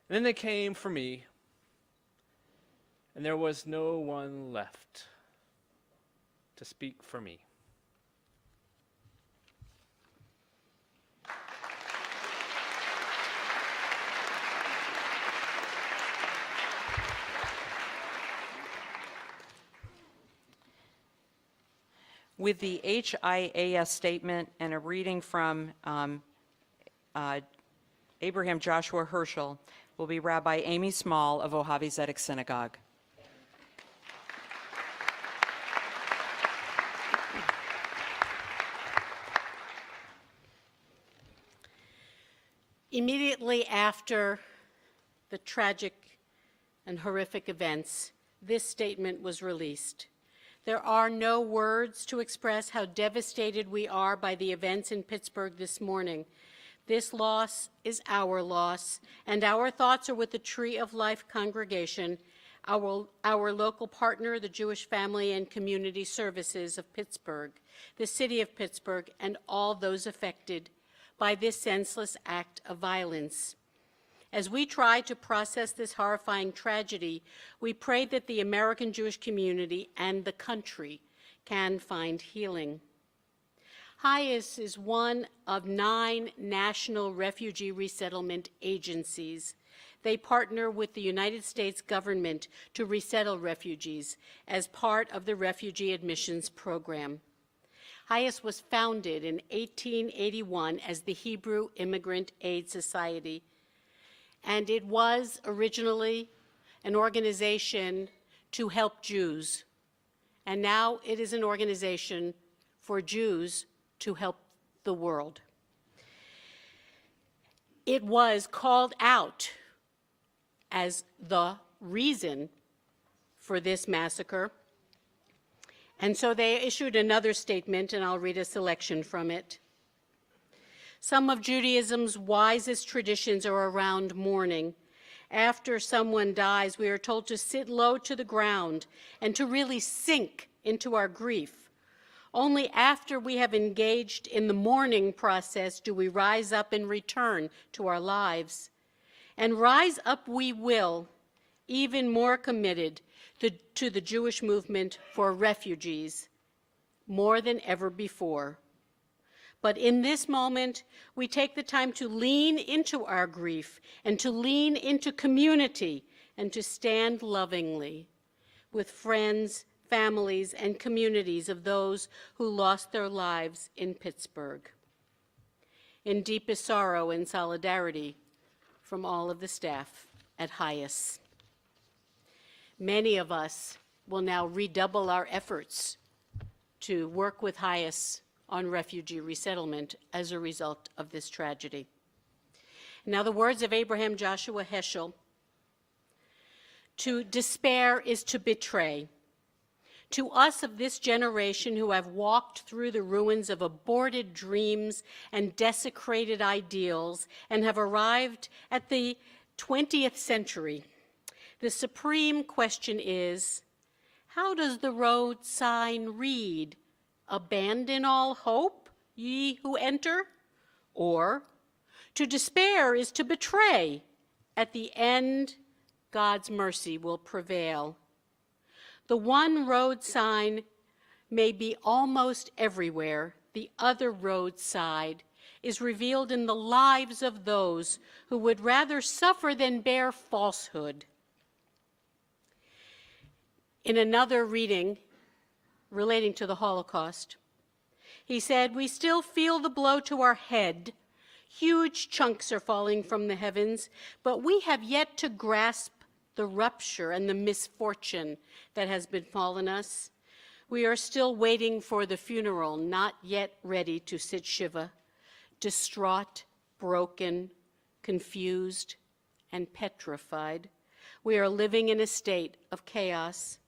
And then they came for me, and there was no one left to speak for me. With the HIAS statement and a reading from Abraham Joshua Herschel will be Rabbi Amy Small of Mojave Zedek Synagogue. Immediately after the tragic and horrific events, this statement was released. There are no words to express how devastated we are by the events in Pittsburgh this morning. This loss is our loss, and our thoughts are with the Tree of Life congregation, our local partner, the Jewish Family and Community Services of Pittsburgh, the city of Pittsburgh, and all those affected by this senseless act of violence. As we try to process this horrifying tragedy, we pray that the American Jewish community and the country can find healing. HIAS is one of 9 national refugee resettlement agencies. They partner with the United States government to resettle refugees as part of the Refugee Admissions Program. HIAS was founded in 1881 as the Hebrew Immigrant Aid Society, and it was originally an organization to help Jews, and now it is an organization for Jews to help the world. It was called out as the reason for this massacre, and so they issued another statement, and I'll read a selection from it. Some of Judaism's wisest traditions are around mourning. After someone dies, we are told to sit low to the ground and to really sink into our grief. Only after we have engaged in the mourning process do we rise up and return to our lives. And rise up we will, even more committed to the Jewish movement for refugees, more than ever before. But in this moment, we take the time to lean into our grief and to lean into community and to stand lovingly with friends, families, and communities of those who lost their lives in Pittsburgh. In deepest sorrow and solidarity from all of the staff at HIAS. Many of us will now redouble our efforts to work with HIAS on refugee resettlement as a result of this tragedy. Now, the words of Abraham Joshua Heschel: to despair is to betray. To us of this generation who have walked through the ruins of aborted dreams and desecrated ideals and have arrived at the 20th century, the supreme question is, how does the road sign read? Abandon all hope, ye who enter? Or, to despair is to betray. At the end, God's mercy will prevail. The one road sign may be almost everywhere. The other road side is revealed in the lives of those who would rather suffer than bear falsehood. In another reading relating to the Holocaust, he said, "We still feel the blow to our head. Huge chunks are falling from the heavens, but we have yet to grasp the rupture and the misfortune that has befallen us. We are still waiting for the funeral, not yet ready to sit Shiva, distraught, broken, confused, and petrified. We are living in a state of chaos.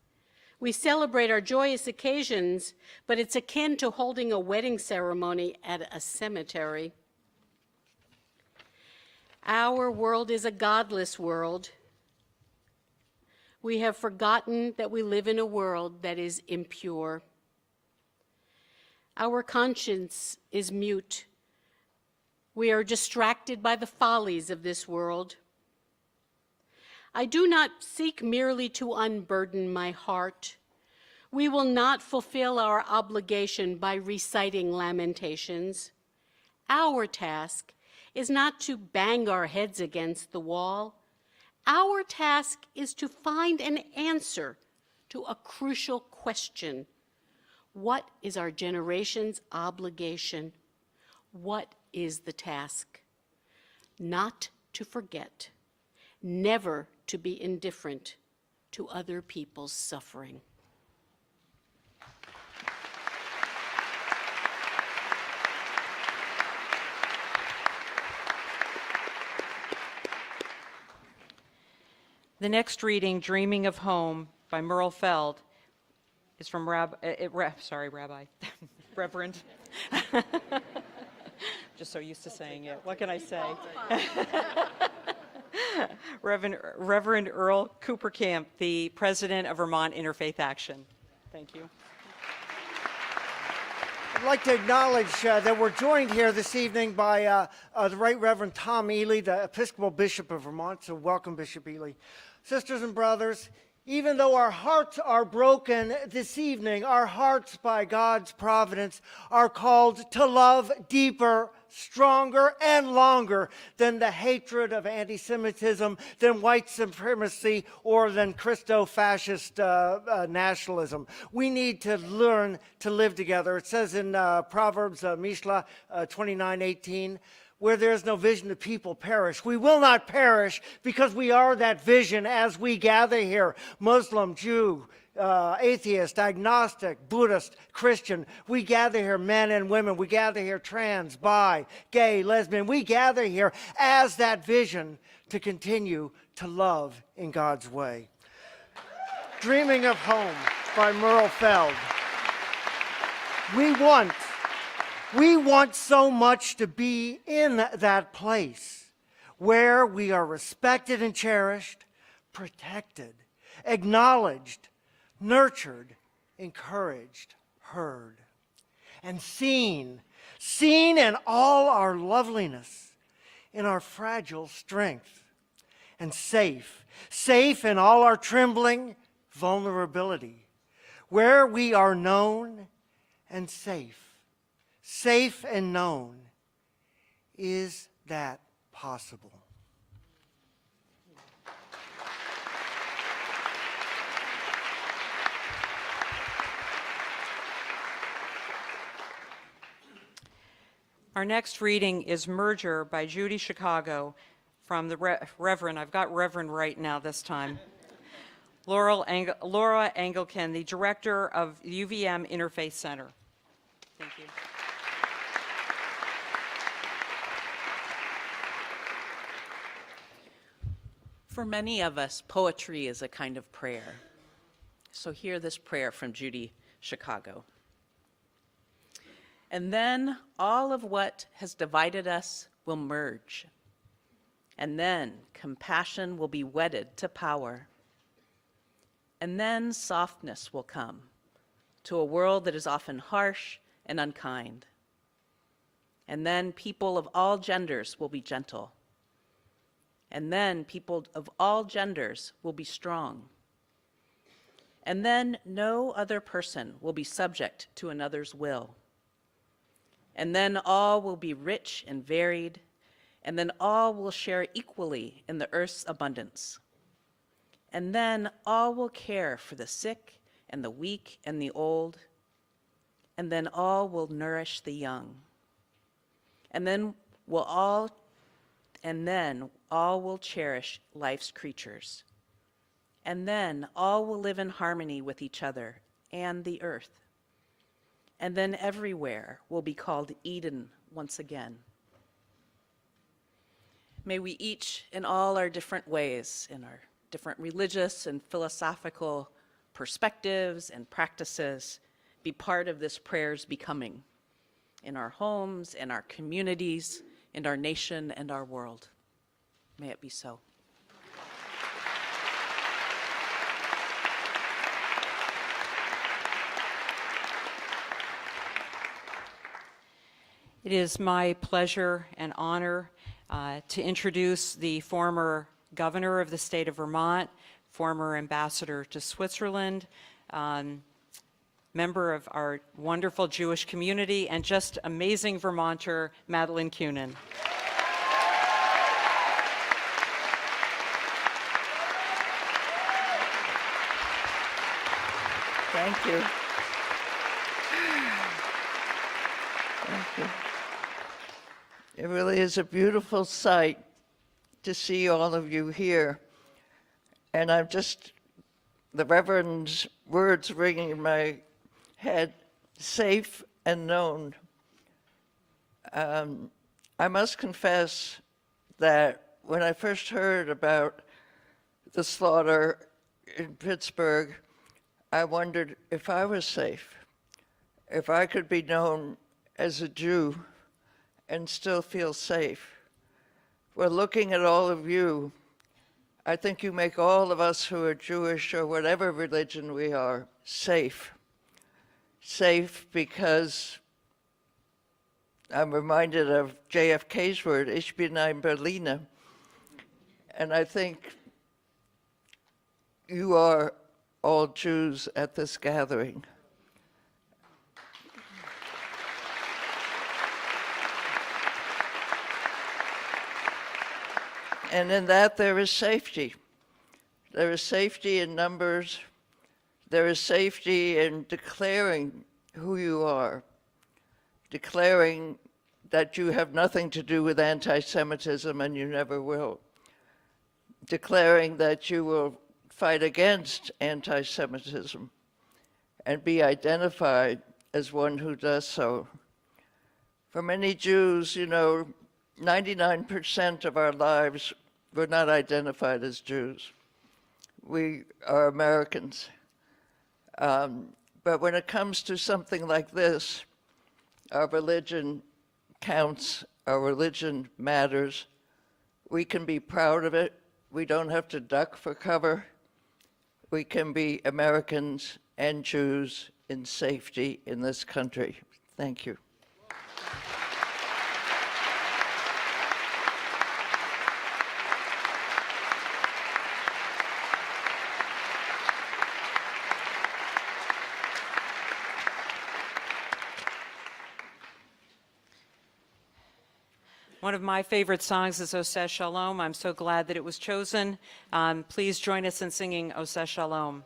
We celebrate our joyous occasions, but it's akin to holding a wedding ceremony at a cemetery. Our world is a godless world. We have forgotten that we live in a world that is impure. Our conscience is mute. We are distracted by the follies of this world. I do not seek merely to unburden my heart. We will not fulfill our obligation by reciting lamentations. Our task is not to bang our heads against the wall. Our task is to find an answer to a crucial question. What is our generation's obligation? What is the task? Not to forget, never to be indifferent to other people's suffering. The next reading, Dreaming of Home by Merle Feld, is from Reverend. Just so used to saying it. What can I say? Reverend Earl Coopercamp, the president of Vermont Interfaith Action. Thank you. I'd like to acknowledge that we're joined here this evening by the Right Reverend Tom Ely, the Episcopal Bishop of Vermont. So welcome, Bishop Ely. Sisters and brothers, even though our hearts are broken this evening, our hearts by God's providence are called to love deeper, stronger, and longer than the hatred of anti-Semitism, than white supremacy, or than Christo-fascist nationalism. We need to learn to live together. It says in Proverbs, Mishle 29:18, Where there is no vision, the people perish. We will not perish because we are that vision as we gather here. Muslim, Jew, atheist, agnostic, Buddhist, Christian. We gather here, men and women. We gather here, trans, bi, gay, lesbian. We gather here as that vision to continue to love in God's way. Dreaming of Home by Merle Feld. We want so much to be in that place where we are respected and cherished, protected, acknowledged, nurtured, encouraged, heard, and seen in all our loveliness, in our fragile strength, and safe in all our trembling vulnerability, where we are known and safe and known. Is that possible? Our next reading is Merger by Judy Chicago from the Reverend, I've got Reverend right now this time, Laura Engelken, the director of UVM Interfaith Center. Thank you. For many of us, poetry is a kind of prayer. So hear this prayer from Judy Chicago. And then all of what has divided us will merge. And then compassion will be wedded to power. And then softness will come to a world that is often harsh and unkind. And then people of all genders will be gentle. And then people of all genders will be strong. And then no other person will be subject to another's will. And then all will be rich and varied, and then all will share equally in the earth's abundance. And then all will care for the sick and the weak and the old, and then all will nourish the young. And then all will cherish life's creatures. And then all will live in harmony with each other and the earth. And then everywhere will be called Eden once again. May we each, in all our different ways, in our different religious and philosophical perspectives and practices, be part of this prayer's becoming in our homes, in our communities, in our nation and our world. May it be so. It is my pleasure and honor to introduce the former governor of the state of Vermont, former ambassador to Switzerland, member of our wonderful Jewish community, and just amazing Vermonter, Madeline Kunin. Thank you. Thank you. It really is a beautiful sight to see all of you here. And the Reverend's words ringing in my head, safe and known. I must confess that when I first heard about the slaughter in Pittsburgh, I wondered if I was safe, if I could be known as a Jew and still feel safe. Well, looking at all of you, I think you make all of us who are Jewish or whatever religion we are safe. Safe because I'm reminded of JFK's word, Ich bin ein Berliner. And I think you are all Jews at this gathering. And in that there is safety. There is safety in numbers. There is safety in declaring who you are, declaring that you have nothing to do with anti-Semitism and you never will. Declaring that you will fight against anti-Semitism and be identified as one who does so. For many Jews, 99% of our lives we're not identified as Jews. We are Americans. But when it comes to something like this, our religion counts, our religion matters. We can be proud of it. We don't have to duck for cover. We can be Americans and Jews in safety in this country. Thank you. One of my favorite songs is Oseh Shalom. I'm so glad that it was chosen. Please join us in singing Oseh Shalom.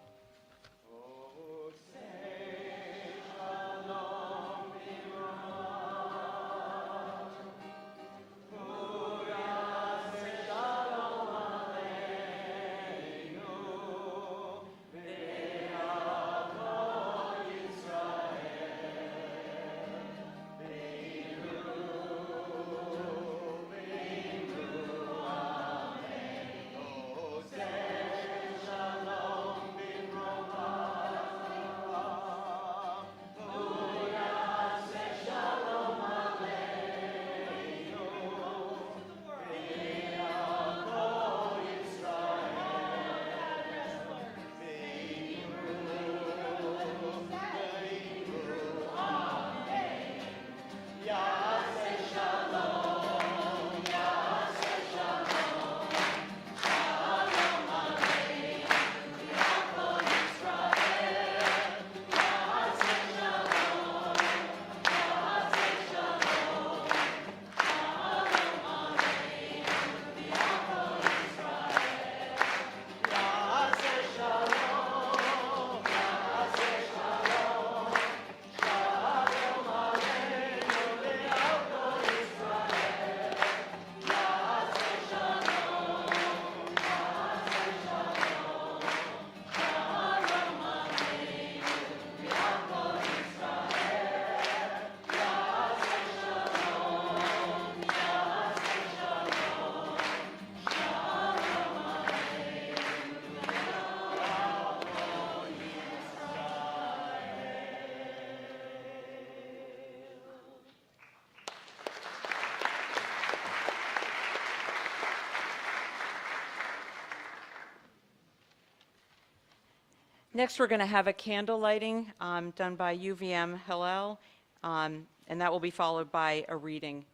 Next, we're going to have a candle lighting done by UVM Hillel, and that will be followed by a reading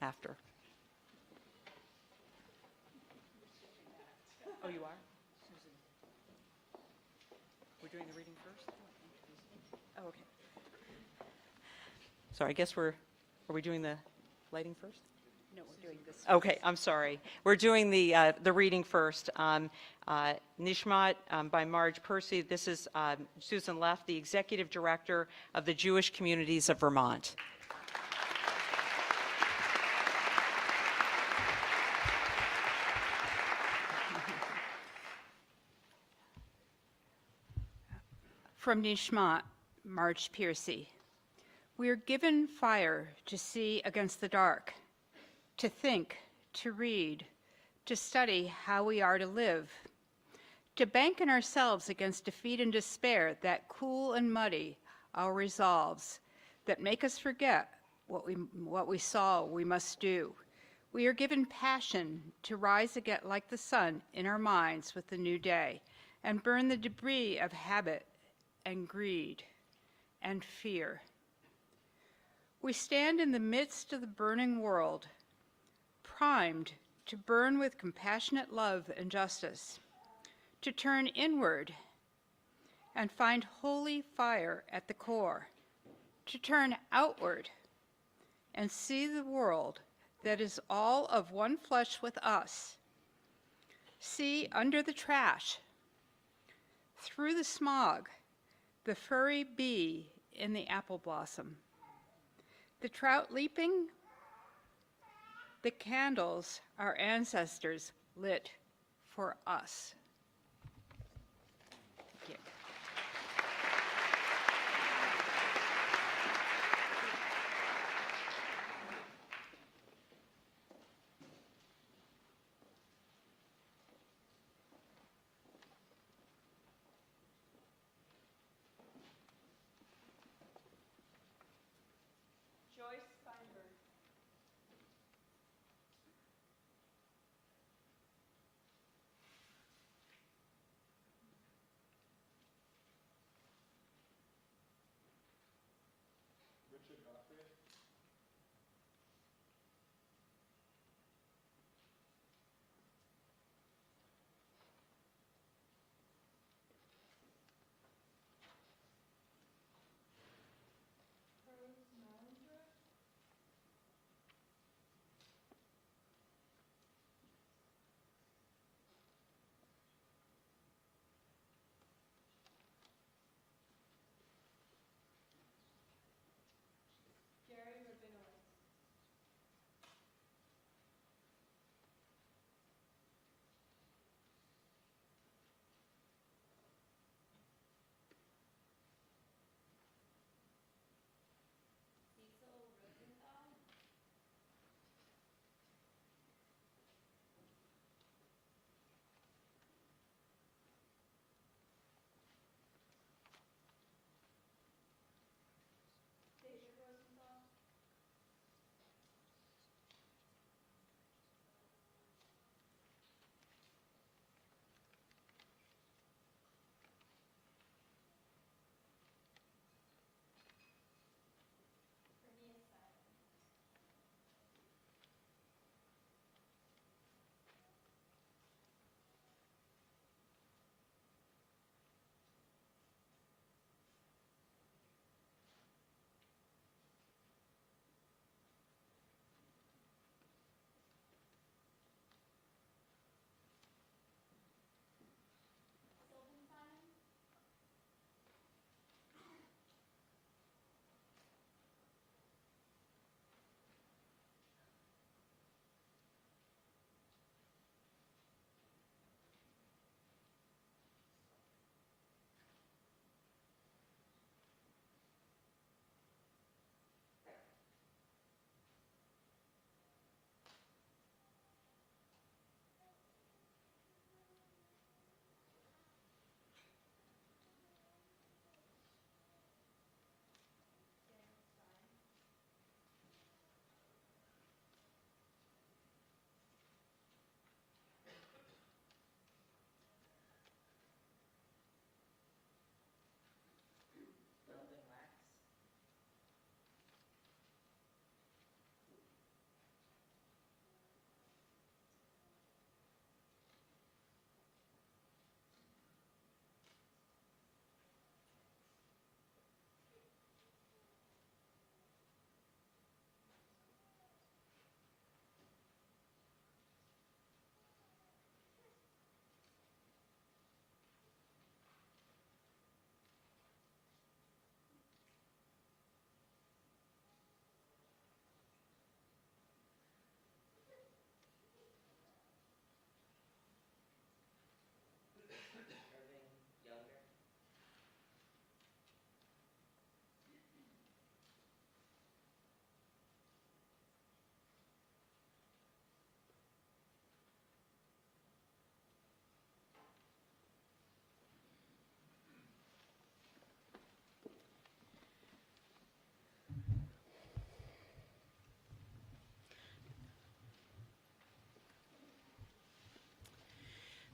after. Oh, you are? Susan. We're doing the reading first? Oh, okay. Sorry, I guess are we doing the lighting first? No, we're doing this. Okay, I'm sorry. We're doing the reading first. Nishmat by Marge Percy. This is Susan Leff, the Executive Director of the Jewish Communities of Vermont. From Nishmat, Marge Piercy. We are given fire to see against the dark, to think, to read, to study how we are to live, to bank in ourselves against defeat and despair that cool and muddy our resolves, that make us forget what we saw we must do. We are given passion to rise again like the sun in our minds with the new day, and burn the debris of habit and greed and fear. We stand in the midst of the burning world, primed to burn with compassionate love and justice, to turn inward and find holy fire at the core, to turn outward and see the world that is all of one flesh with us, see under the trash, through the smog, the furry bee in the apple blossom, the trout leaping the candles our ancestors lit for us. Thank you.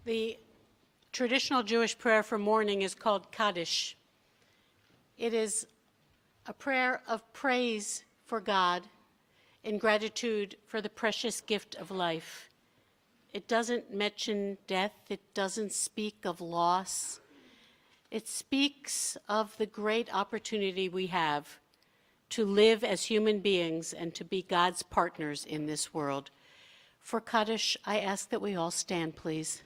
The traditional Jewish prayer for mourning is called Kaddish. It is a prayer of praise for God in gratitude for the precious gift of life. It doesn't mention death. It doesn't speak of loss. It speaks of the great opportunity we have to live as human beings and to be God's partners in this world. For Kaddish, I ask that we all stand, please.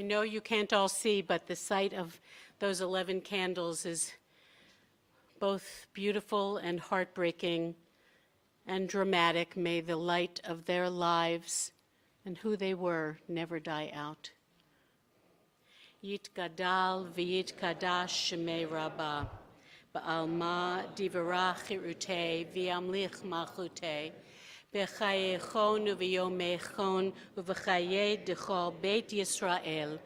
I know you can't all see, but the sight of those 11 candles is both beautiful and heartbreaking and dramatic. May the light of their lives and who they were never die out. Yitgadal v'yitkadash shemei Rabbah, ba'alma divarach irutei v'yamlich malchutei, b'chayechon uv'yomechon uv'chayei dechol Beit Yisrael,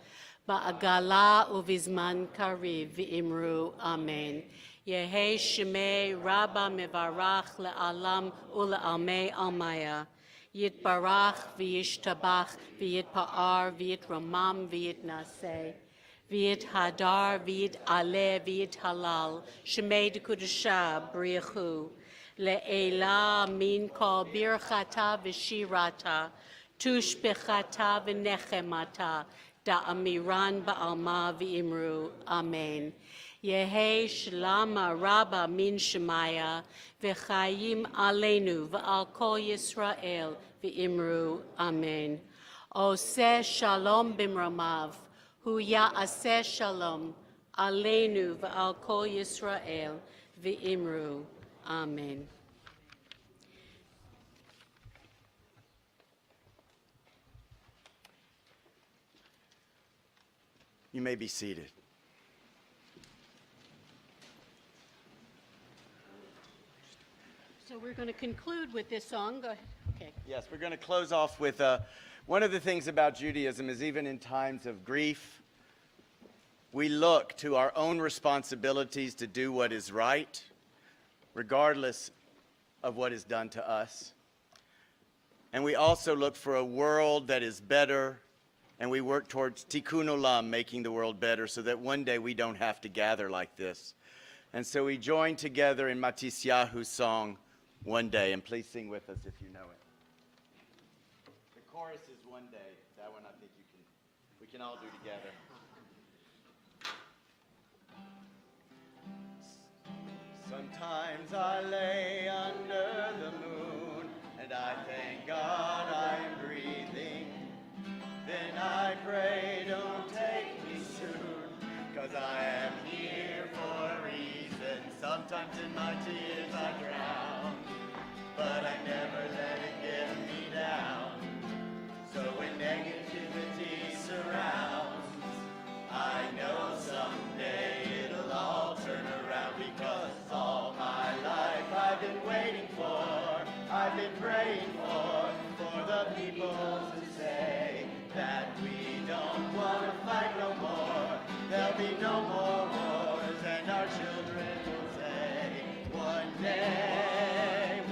ba'agala uv'izman kariv v'imru amen. Yehi shemei Rabbah mevarach le'alam ule'almei almaya. Yitbarach v'yishtabach v'yitpa'ar v'yitramam v'yitnaseh v'yithadar v'yitaleh v'yithalal shemei dekudusha briachu le'ela min kol birchata v'shirata tushbechata v'nechemata da'amiran ba'alma v'imru amen. Yehi shlama rabba min shemaya v'chayim aleinu v'al kol Yisrael v'imru amen. Oseh shalom bimramav hu ya'aseh shalom aleinu v'al kol Yisrael v'imru amen. You may be seated. So we're going to conclude with this song. Go ahead. Okay. Yes, we're going to close off with one of the things about Judaism is even in times of grief, we look to our own responsibilities to do what is right, regardless of what is done to us. And we also look for a world that is better, and we work towards tikkun olam, making the world better, so that one day we don't have to gather like this. And so we join together in Matisyahu's song, One Day, and please sing with us if you know it. The chorus is One Day. That one I think we can all do together. Sometimes I lay under the moon and I thank God I'm breathing. Then I pray, don't take me soon, 'cause I am here for a reason. Sometimes in my tears I drown, but I never let it get me down. So when negativity surrounds, I know someday it'll all turn around, because all my life I've been waiting for, I've been praying for the people to say that we don't want to fight no more. There'll be no more wars, and our children will say, one day,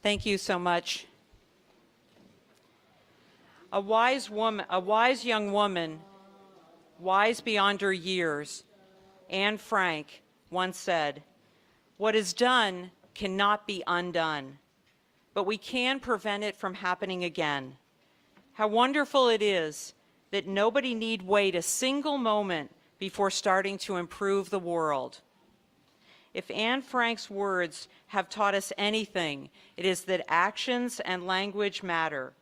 Thank you so much. A wise young woman, wise beyond her years, Anne Frank, once said, "What is done cannot be undone, but we can prevent it from happening again." How wonderful it is that nobody need wait a single moment before starting to improve the world. If Anne Frank's words have taught us anything, it is that actions and language matter.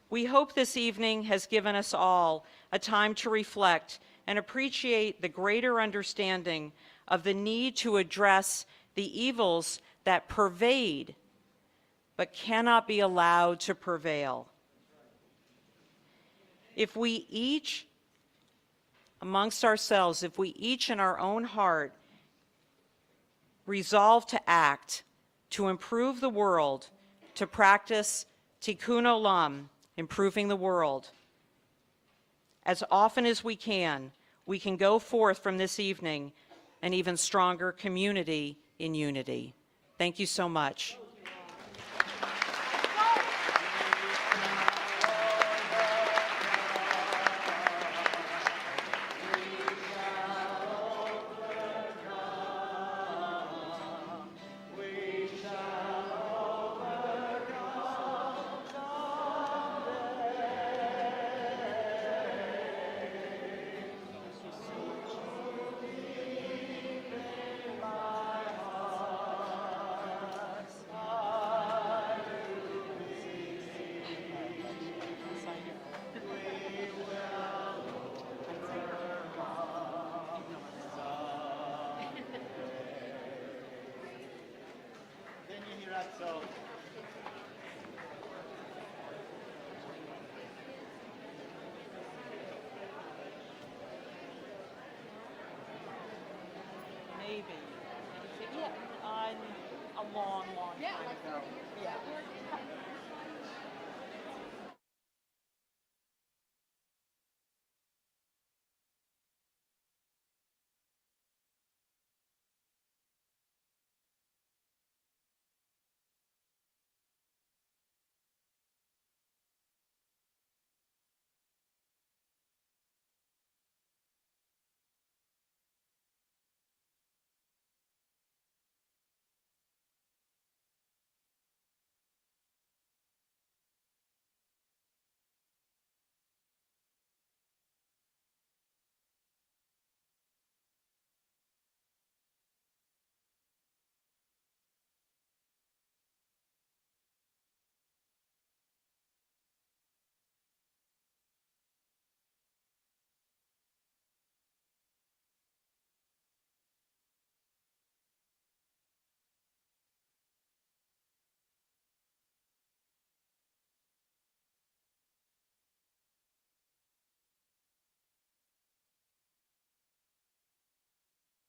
We hope this evening has given us all a time to reflect and appreciate the greater understanding of the need to address the evils that pervade but cannot be allowed to prevail. If we each, amongst ourselves, if we each in our own heart resolve to act, to improve the world, to practice tikkun olam, improving the world, as often as we can go forth from this evening an even stronger community in unity. Thank you so much. Maybe. Yeah, a long time ago. Yeah.